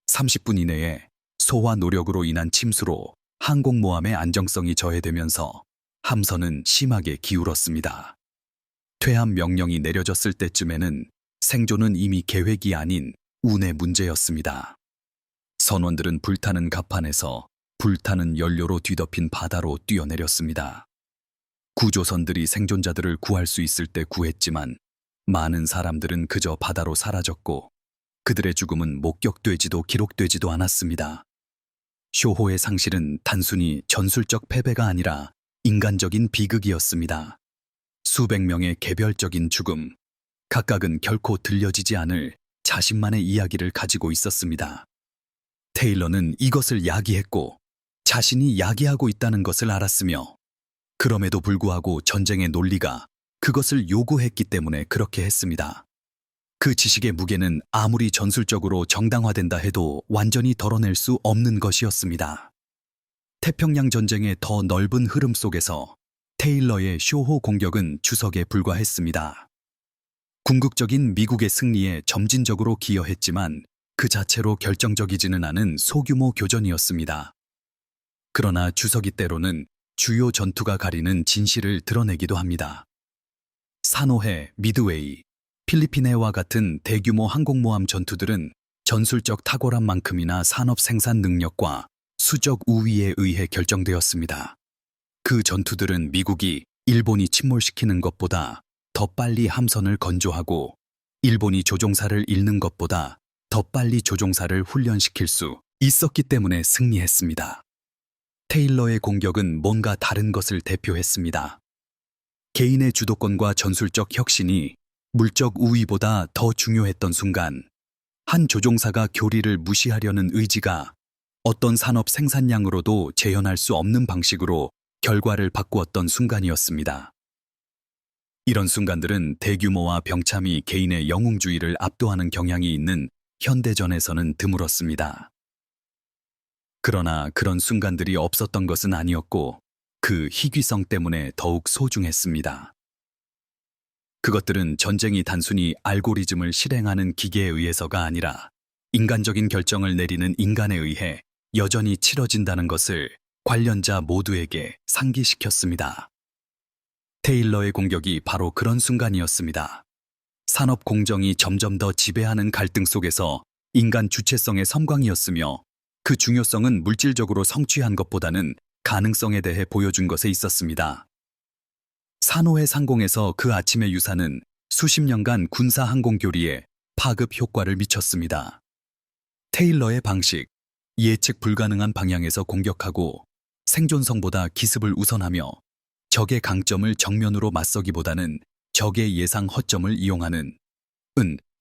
30분 이내에 소화 노력으로 인한 침수로 항공모함의 안정성이 저해되면서 함선은 심하게 기울었습니다. 퇴함 명령이 내려졌을 때쯤에는 생존은 이미 계획이 아닌 운의 문제였습니다. 선원들은 불타는 갑판에서 불타는 연료로 뒤덮인 바다로 뛰어내렸습니다. 구조선들이 생존자들을 구할 수 있을 때 구했지만 많은 사람들은 그저 바다로 사라졌고 그들의 죽음은 목격되지도 기록되지도 않았습니다. 쇼호의 상실은 단순히 전술적 패배가 아니라 인간적인 비극이었습니다. 수백 명의 개별적인 죽음, 각각은 결코 들려지지 않을 자신만의 이야기를 가지고 있었습니다. 테일러는 이것을 야기했고 자신이 야기하고 있다는 것을 알았으며 그럼에도 불구하고 전쟁의 논리가 그것을 요구했기 때문에 그렇게 했습니다. 그 지식의 무게는 아무리 전술적으로 정당화된다 해도 완전히 덜어낼 수 없는 것이었습니다. 태평양 전쟁의 더 넓은 흐름 속에서 테일러의 쇼호 공격은 주석에 불과했습니다. 궁극적인 미국의 승리에 점진적으로 기여했지만 그 자체로 결정적이지는 않은 소규모 교전이었습니다. 그러나 주석이 때로는 주요 전투가 가리는 진실을 드러내기도 합니다. 산호해, 미드웨이, 필리핀해와 같은 대규모 항공모함 전투들은 전술적 탁월함만큼이나 산업 생산 능력과 수적 우위에 의해 결정되었습니다. 그 전투들은 미국이 일본이 침몰시키는 것보다 더 빨리 함선을 건조하고 일본이 조종사를 잃는 것보다 더 빨리 조종사를 훈련시킬 수 있었기 때문에 승리했습니다. 테일러의 공격은 뭔가 다른 것을 대표했습니다. 개인의 주도권과 전술적 혁신이 물적 우위보다 더 중요했던 순간, 한 조종사가 교리를 무시하려는 의지가 어떤 산업 생산량으로도 재현할 수 없는 방식으로 결과를 바꾸었던 순간이었습니다. 이런 순간들은 대규모와 병참이 개인의 영웅주의를 압도하는 경향이 있는 현대전에서는 드물었습니다. 그러나 그런 순간들이 없었던 것은 아니었고 그 희귀성 때문에 더욱 소중했습니다. 그것들은 전쟁이 단순히 알고리즘을 실행하는 기계에 의해서가 아니라 인간적인 결정을 내리는 인간에 의해 여전히 치러진다는 것을 관련자 모두에게 상기시켰습니다. 테일러의 공격이 바로 그런 순간이었습니다. 산업 공정이 점점 더 지배하는 갈등 속에서 인간 주체성의 섬광이었으며 그 중요성은 물질적으로 성취한 것보다는 가능성에 대해 보여준 것에 있었습니다. 산호해 상공에서 그 아침의 유사는 수십 년간 군사 항공 교리에 파급 효과를 미쳤습니다. 테일러의 방식, 예측 불가능한 방향에서 공격하고 생존성보다 기습을 우선하며 적의 강점을 정면으로 맞서기보다는 적의 예상 허점을 이용하는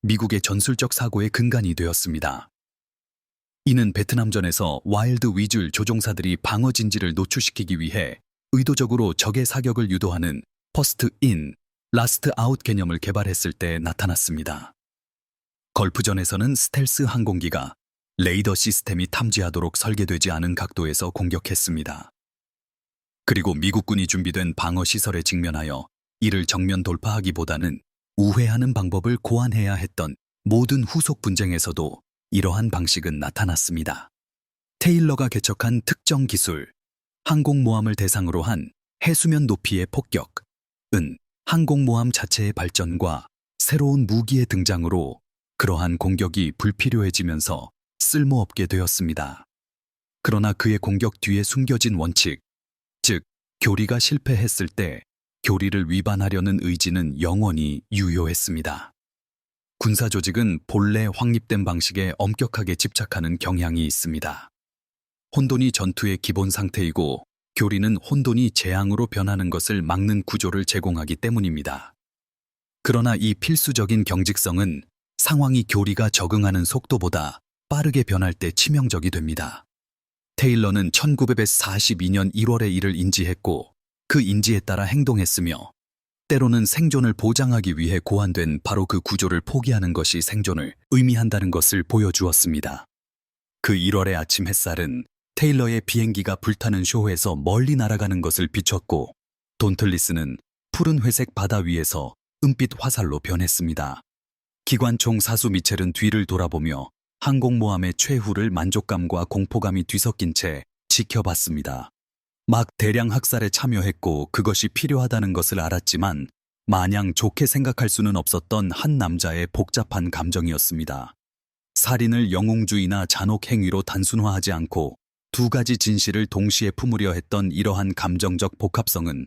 미국의 전술적 사고의 근간이 되었습니다. 이는 베트남전에서 와일드 위줄 조종사들이 방어 진지를 노출시키기 위해 의도적으로 적의 사격을 유도하는 퍼스트 인, 라스트 아웃 개념을 개발했을 때 나타났습니다. 걸프전에서는 스텔스 항공기가 레이더 시스템이 탐지하도록 설계되지 않은 각도에서 공격했습니다. 그리고 미국군이 준비된 방어 시설에 직면하여 이를 정면 돌파하기보다는 우회하는 방법을 고안해야 했던 모든 후속 분쟁에서도 이러한 방식은 나타났습니다. 테일러가 개척한 특정 기술, 항공모함을 대상으로 한 해수면 높이의 폭격은 항공모함 자체의 발전과 새로운 무기의 등장으로 그러한 공격이 불필요해지면서 쓸모없게 되었습니다. 그러나 그의 공격 뒤에 숨겨진 원칙, 즉 교리가 실패했을 때 교리를 위반하려는 의지는 영원히 유효했습니다. 군사 조직은 본래 확립된 방식에 엄격하게 집착하는 경향이 있습니다. 혼돈이 전투의 기본 상태이고 교리는 혼돈이 재앙으로 변하는 것을 막는 구조를 제공하기 때문입니다. 그러나 이 필수적인 경직성은 상황이 교리가 적응하는 속도보다 빠르게 변할 때 치명적이 됩니다. 테일러는 1942년 1월에 이를 인지했고 그 인지에 따라 행동했으며 때로는 생존을 보장하기 위해 고안된 바로 그 구조를 포기하는 것이 생존을 의미한다는 것을 보여주었습니다. 그 1월의 아침 햇살은 테일러의 비행기가 불타는 쇼에서 멀리 날아가는 것을 비췄고 돈틀리스는 푸른 회색 바다 위에서 은빛 화살로 변했습니다. 기관총 사수 미첼은 뒤를 돌아보며 항공모함의 최후를 만족감과 공포감이 뒤섞인 채 지켜봤습니다. 막 대량 학살에 참여했고 그것이 필요하다는 것을 알았지만 마냥 좋게 생각할 수는 없었던 한 남자의 복잡한 감정이었습니다. 살인을 영웅주의나 잔혹 행위로 단순화하지 않고 두 가지 진실을 동시에 품으려 했던 이러한 감정적 복합성은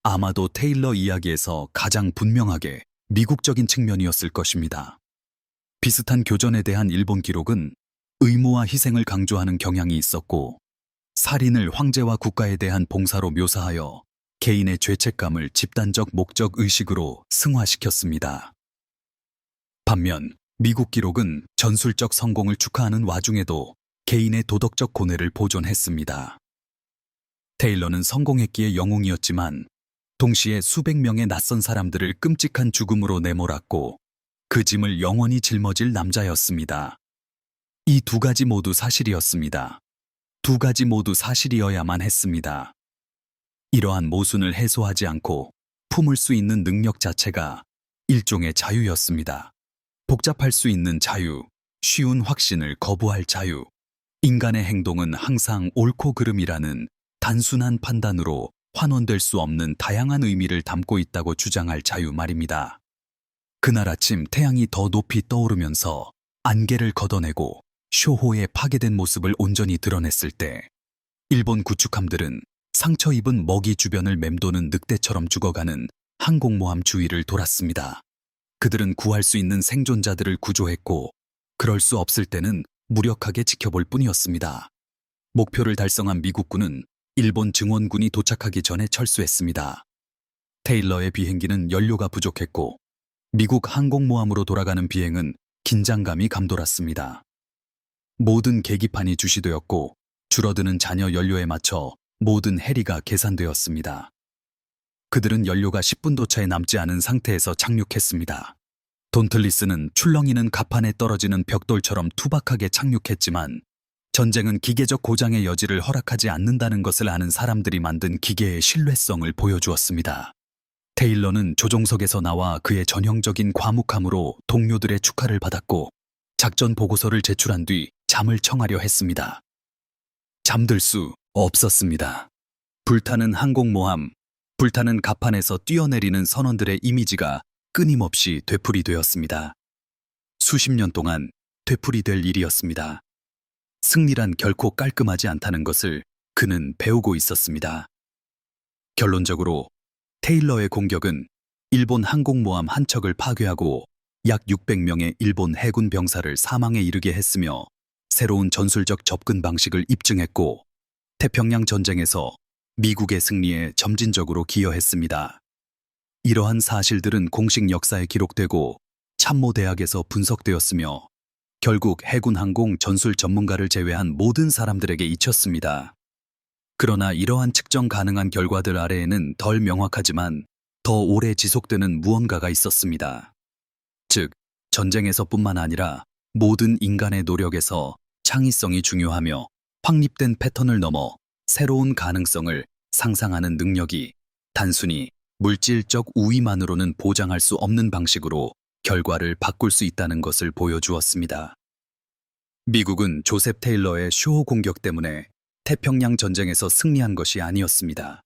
아마도 테일러 이야기에서 가장 분명하게 미국적인 측면이었을 것입니다. 비슷한 교전에 대한 일본 기록은 의무와 희생을 강조하는 경향이 있었고, 살인을 황제와 국가에 대한 봉사로 묘사하여 개인의 죄책감을 집단적 목적 의식으로 승화시켰습니다. 반면 미국 기록은 전술적 성공을 축하하는 와중에도 개인의 도덕적 고뇌를 보존했습니다. 테일러는 성공했기에 영웅이었지만 동시에 수백 명의 낯선 사람들을 끔찍한 죽음으로 내몰았고 그 짐을 영원히 짊어질 남자였습니다. 이 두 가지 모두 사실이었습니다. 두 가지 모두 사실이어야만 했습니다. 이러한 모순을 해소하지 않고 품을 수 있는 능력 자체가 일종의 자유였습니다. 복잡할 수 있는 자유, 쉬운 확신을 거부할 자유, 인간의 행동은 항상 옳고 그름이라는 단순한 판단으로 환원될 수 없는 다양한 의미를 담고 있다고 주장할 자유 말입니다. 그날 아침 태양이 더 높이 떠오르면서 안개를 걷어내고 쇼호의 파괴된 모습을 온전히 드러냈을 때 일본 구축함들은 상처 입은 먹이 주변을 맴도는 늑대처럼 죽어가는 항공모함 주위를 돌았습니다. 그들은 구할 수 있는 생존자들을 구조했고 그럴 수 없을 때는 무력하게 지켜볼 뿐이었습니다. 목표를 달성한 미국군은 일본 증원군이 도착하기 전에 철수했습니다. 테일러의 비행기는 연료가 부족했고 미국 항공모함으로 돌아가는 비행은 긴장감이 감돌았습니다. 모든 계기판이 주시되었고 줄어드는 잔여 연료에 맞춰 모든 해리가 계산되었습니다. 그들은 연료가 10분도 채 남지 않은 상태에서 착륙했습니다. 돈틀리스는 출렁이는 갑판에 떨어지는 벽돌처럼 투박하게 착륙했지만 전쟁은 기계적 고장의 여지를 허락하지 않는다는 것을 아는 사람들이 만든 기계의 신뢰성을 보여주었습니다. 테일러는 조종석에서 나와 그의 전형적인 과묵함으로 동료들의 축하를 받았고 작전 보고서를 제출한 뒤 잠을 청하려 했습니다. 잠들 수 없었습니다. 불타는 항공모함, 불타는 갑판에서 뛰어내리는 선원들의 이미지가 끊임없이 되풀이되었습니다. 수십 년 동안 되풀이될 일이었습니다. 승리란 결코 깔끔하지 않다는 것을 그는 배우고 있었습니다. 결론적으로 테일러의 공격은 일본 항공모함 한 척을 파괴하고 약 600명의 일본 해군 병사를 사망에 이르게 했으며 새로운 전술적 접근 방식을 입증했고 태평양 전쟁에서 미국의 승리에 점진적으로 기여했습니다. 이러한 사실들은 공식 역사에 기록되고 참모대학에서 분석되었으며 결국 해군 항공 전술 전문가를 제외한 모든 사람들에게 잊혔습니다. 그러나 이러한 측정 가능한 결과들 아래에는 덜 명확하지만 더 오래 지속되는 무언가가 있었습니다. 즉, 전쟁에서뿐만 아니라 모든 인간의 노력에서 창의성이 중요하며 확립된 패턴을 넘어 새로운 가능성을 상상하는 능력이 단순히 물질적 우위만으로는 보장할 수 없는 방식으로 결과를 바꿀 수 있다는 것을 보여주었습니다. 미국은 조셉 테일러의 쇼호 공격 때문에 태평양 전쟁에서 승리한 것이 아니었습니다.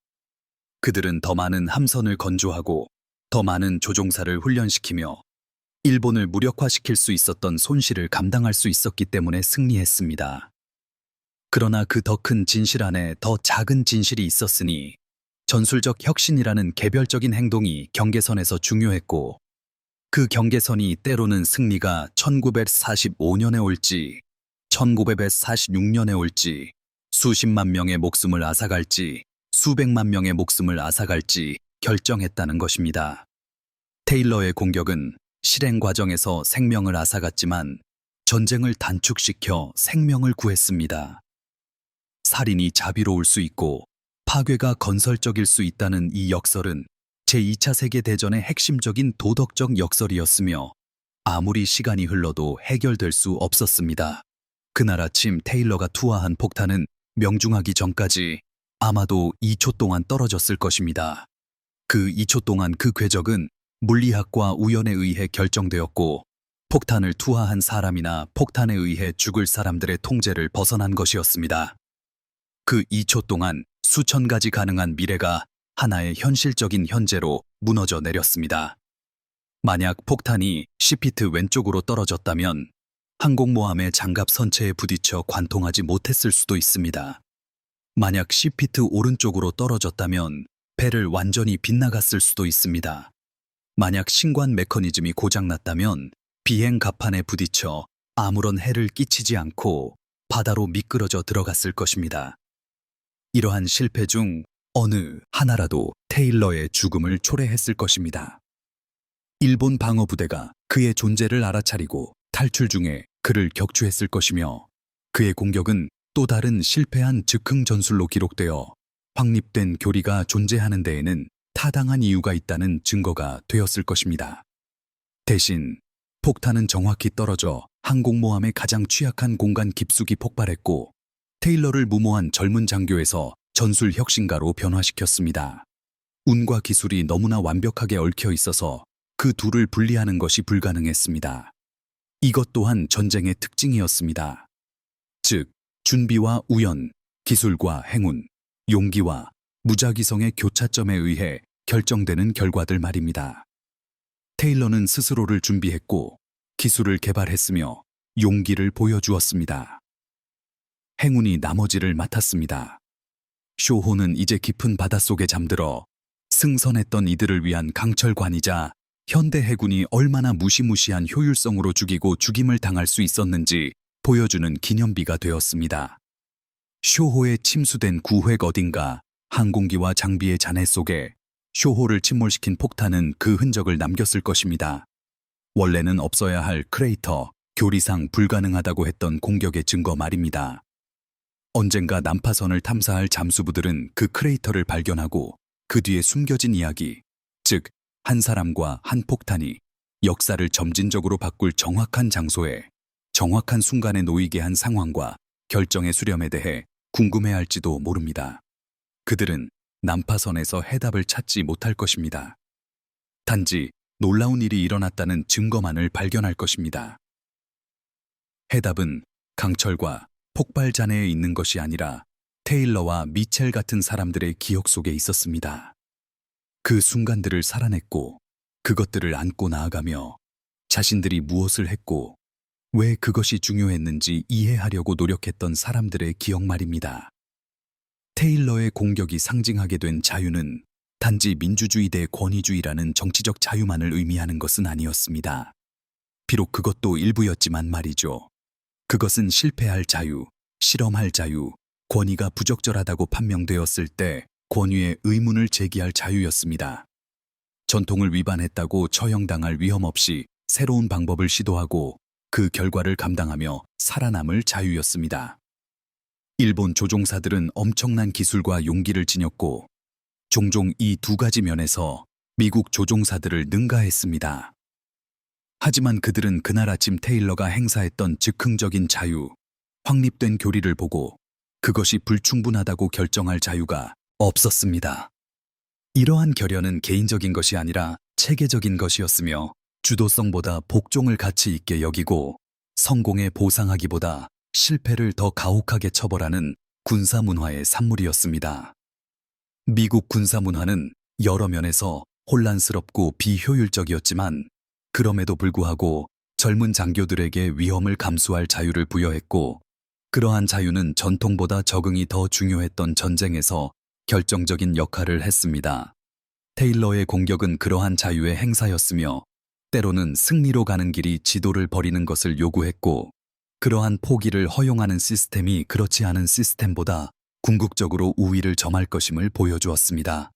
그들은 더 많은 함선을 건조하고 더 많은 조종사를 훈련시키며 일본을 무력화시킬 수 있었던 손실을 감당할 수 있었기 때문에 승리했습니다. 그러나 그 더 큰 진실 안에 더 작은 진실이 있었으니 전술적 혁신이라는 개별적인 행동이 경계선에서 중요했고 그 경계선이 때로는 승리가 1945년에 올지 1946년에 올지 수십만 명의 목숨을 앗아갈지 수백만 명의 목숨을 앗아갈지 결정했다는 것입니다. 테일러의 공격은 실행 과정에서 생명을 앗아갔지만 전쟁을 단축시켜 생명을 구했습니다. 살인이 자비로울 수 있고 파괴가 건설적일 수 있다는 이 역설은 제2차 세계대전의 핵심적인 도덕적 역설이었으며 아무리 시간이 흘러도 해결될 수 없었습니다. 그날 아침 테일러가 투하한 폭탄은 명중하기 전까지 아마도 2초 동안 떨어졌을 것입니다. 그 2초 동안 그 궤적은 물리학과 우연에 의해 결정되었고 폭탄을 투하한 사람이나 폭탄에 의해 죽을 사람들의 통제를 벗어난 것이었습니다. 그 2초 동안 수천 가지 가능한 미래가 하나의 현실적인 현재로 무너져 내렸습니다. 만약 폭탄이 10피트 왼쪽으로 떨어졌다면 항공모함의 장갑 선체에 부딪혀 관통하지 못했을 수도 있습니다. 만약 10피트 오른쪽으로 떨어졌다면 배를 완전히 빗나갔을 수도 있습니다. 만약 신관 메커니즘이 고장났다면 비행 갑판에 부딪혀 아무런 해를 끼치지 않고 바다로 미끄러져 들어갔을 것입니다. 이러한 실패 중 어느 하나라도 테일러의 죽음을 초래했을 것입니다. 일본 방어부대가 그의 존재를 알아차리고 탈출 중에 그를 격추했을 것이며 그의 공격은 또 다른 실패한 즉흥 전술로 기록되어 확립된 교리가 존재하는 데에는 타당한 이유가 있다는 증거가 되었을 것입니다. 대신 폭탄은 정확히 떨어져 항공모함의 가장 취약한 공간 깊숙이 폭발했고 테일러를 무모한 젊은 장교에서 전술 혁신가로 변화시켰습니다. 운과 기술이 너무나 완벽하게 얽혀 있어서 그 둘을 분리하는 것이 불가능했습니다. 이것 또한 전쟁의 특징이었습니다. 즉, 준비와 우연, 기술과 행운, 용기와 무작위성의 교차점에 의해 결정되는 결과들 말입니다. 테일러는 스스로를 준비했고 기술을 개발했으며 용기를 보여주었습니다. 행운이 나머지를 맡았습니다. 쇼호는 이제 깊은 바닷속에 잠들어 승선했던 이들을 위한 강철관이자 현대 해군이 얼마나 무시무시한 효율성으로 죽이고 죽임을 당할 수 있었는지 보여주는 기념비가 되었습니다. 쇼호의 침수된 구획 어딘가 항공기와 장비의 잔해 속에 쇼호를 침몰시킨 폭탄은 그 흔적을 남겼을 것입니다. 원래는 없어야 할 크레이터, 교리상 불가능하다고 했던 공격의 증거 말입니다. 언젠가 난파선을 탐사할 잠수부들은 그 크레이터를 발견하고 그 뒤에 숨겨진 이야기, 즉 한 사람과 한 폭탄이 역사를 점진적으로 바꿀 정확한 장소에 정확한 순간에 놓이게 한 상황과 결정의 수렴에 대해 궁금해할지도 모릅니다. 그들은 난파선에서 해답을 찾지 못할 것입니다. 단지 놀라운 일이 일어났다는 증거만을 발견할 것입니다. 해답은 강철과 폭발 잔해에 있는 것이 아니라 테일러와 미첼 같은 사람들의 기억 속에 있었습니다. 그 순간들을 살아냈고 그것들을 안고 나아가며 자신들이 무엇을 했고 왜 그것이 중요했는지 이해하려고 노력했던 사람들의 기억 말입니다. 테일러의 공격이 상징하게 된 자유는 단지 민주주의 대 권위주의라는 정치적 자유만을 의미하는 것은 아니었습니다. 비록 그것도 일부였지만 말이죠. 그것은 실패할 자유, 실험할 자유, 권위가 부적절하다고 판명되었을 때 권위의 의문을 제기할 자유였습니다. 전통을 위반했다고 처형당할 위험 없이 새로운 방법을 시도하고 그 결과를 감당하며 살아남을 자유였습니다. 일본 조종사들은 엄청난 기술과 용기를 지녔고 종종 이 두 가지 면에서 미국 조종사들을 능가했습니다. 하지만 그들은 그날 아침 테일러가 행사했던 즉흥적인 자유, 확립된 교리를 보고 그것이 불충분하다고 결정할 자유가 없었습니다. 이러한 결연은 개인적인 것이 아니라 체계적인 것이었으며 주도성보다 복종을 가치 있게 여기고 성공에 보상하기보다 실패를 더 가혹하게 처벌하는 군사문화의 산물이었습니다. 미국 군사문화는 여러 면에서 혼란스럽고 비효율적이었지만 그럼에도 불구하고 젊은 장교들에게 위험을 감수할 자유를 부여했고 그러한 자유는 전통보다 적응이 더 중요했던 전쟁에서 결정적인 역할을 했습니다. 테일러의 공격은 그러한 자유의 행사였으며 때로는 승리로 가는 길이 지도를 버리는 것을 요구했고 그러한 포기를 허용하는 시스템이 그렇지 않은 시스템보다 궁극적으로 우위를 점할 것임을 보여주었습니다.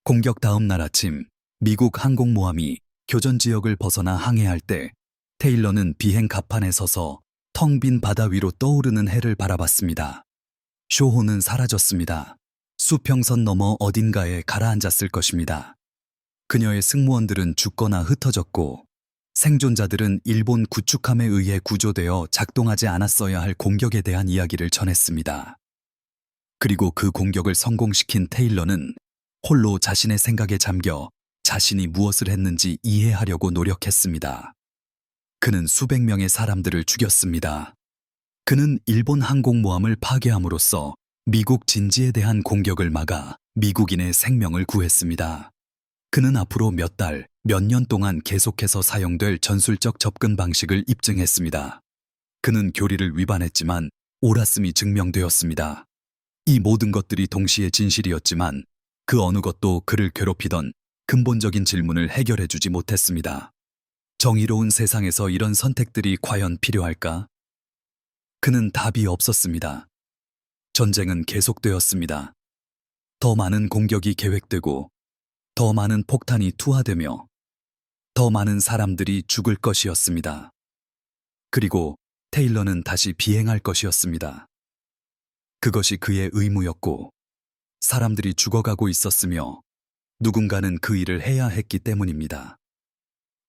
공격 다음 날 아침 미국 항공모함이 교전 지역을 벗어나 항해할 때 테일러는 비행 갑판에 서서 텅 빈 바다 위로 떠오르는 해를 바라봤습니다. 쇼호는 사라졌습니다. 수평선 너머 어딘가에 가라앉았을 것입니다. 그녀의 승무원들은 죽거나 흩어졌고 생존자들은 일본 구축함에 의해 구조되어 작동하지 않았어야 할 공격에 대한 이야기를 전했습니다. 그리고 그 공격을 성공시킨 테일러는 홀로 자신의 생각에 잠겨 자신이 무엇을 했는지 이해하려고 노력했습니다. 그는 수백 명의 사람들을 죽였습니다. 그는 일본 항공모함을 파괴함으로써 미국 진지에 대한 공격을 막아 미국인의 생명을 구했습니다. 그는 앞으로 몇 달, 몇 년 동안 계속해서 사용될 전술적 접근 방식을 입증했습니다. 그는 교리를 위반했지만 옳았음이 증명되었습니다. 이 모든 것들이 동시에 진실이었지만 그 어느 것도 그를 괴롭히던 근본적인 질문을 해결해 주지 못했습니다. 정의로운 세상에서 이런 선택들이 과연 필요할까? 그는 답이 없었습니다. 전쟁은 계속되었습니다. 더 많은 공격이 계획되고 더 많은 폭탄이 투하되며 더 많은 사람들이 죽을 것이었습니다. 그리고 테일러는 다시 비행할 것이었습니다. 그것이 그의 의무였고 사람들이 죽어가고 있었으며 누군가는 그 일을 해야 했기 때문입니다.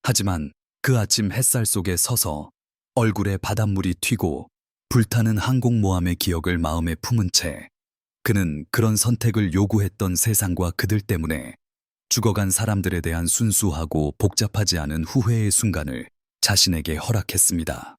하지만 그 아침 햇살 속에 서서 얼굴에 바닷물이 튀고 불타는 항공모함의 기억을 마음에 품은 채 그는 그런 선택을 요구했던 세상과 그들 때문에 죽어간 사람들에 대한 순수하고 복잡하지 않은 후회의 순간을 자신에게 허락했습니다.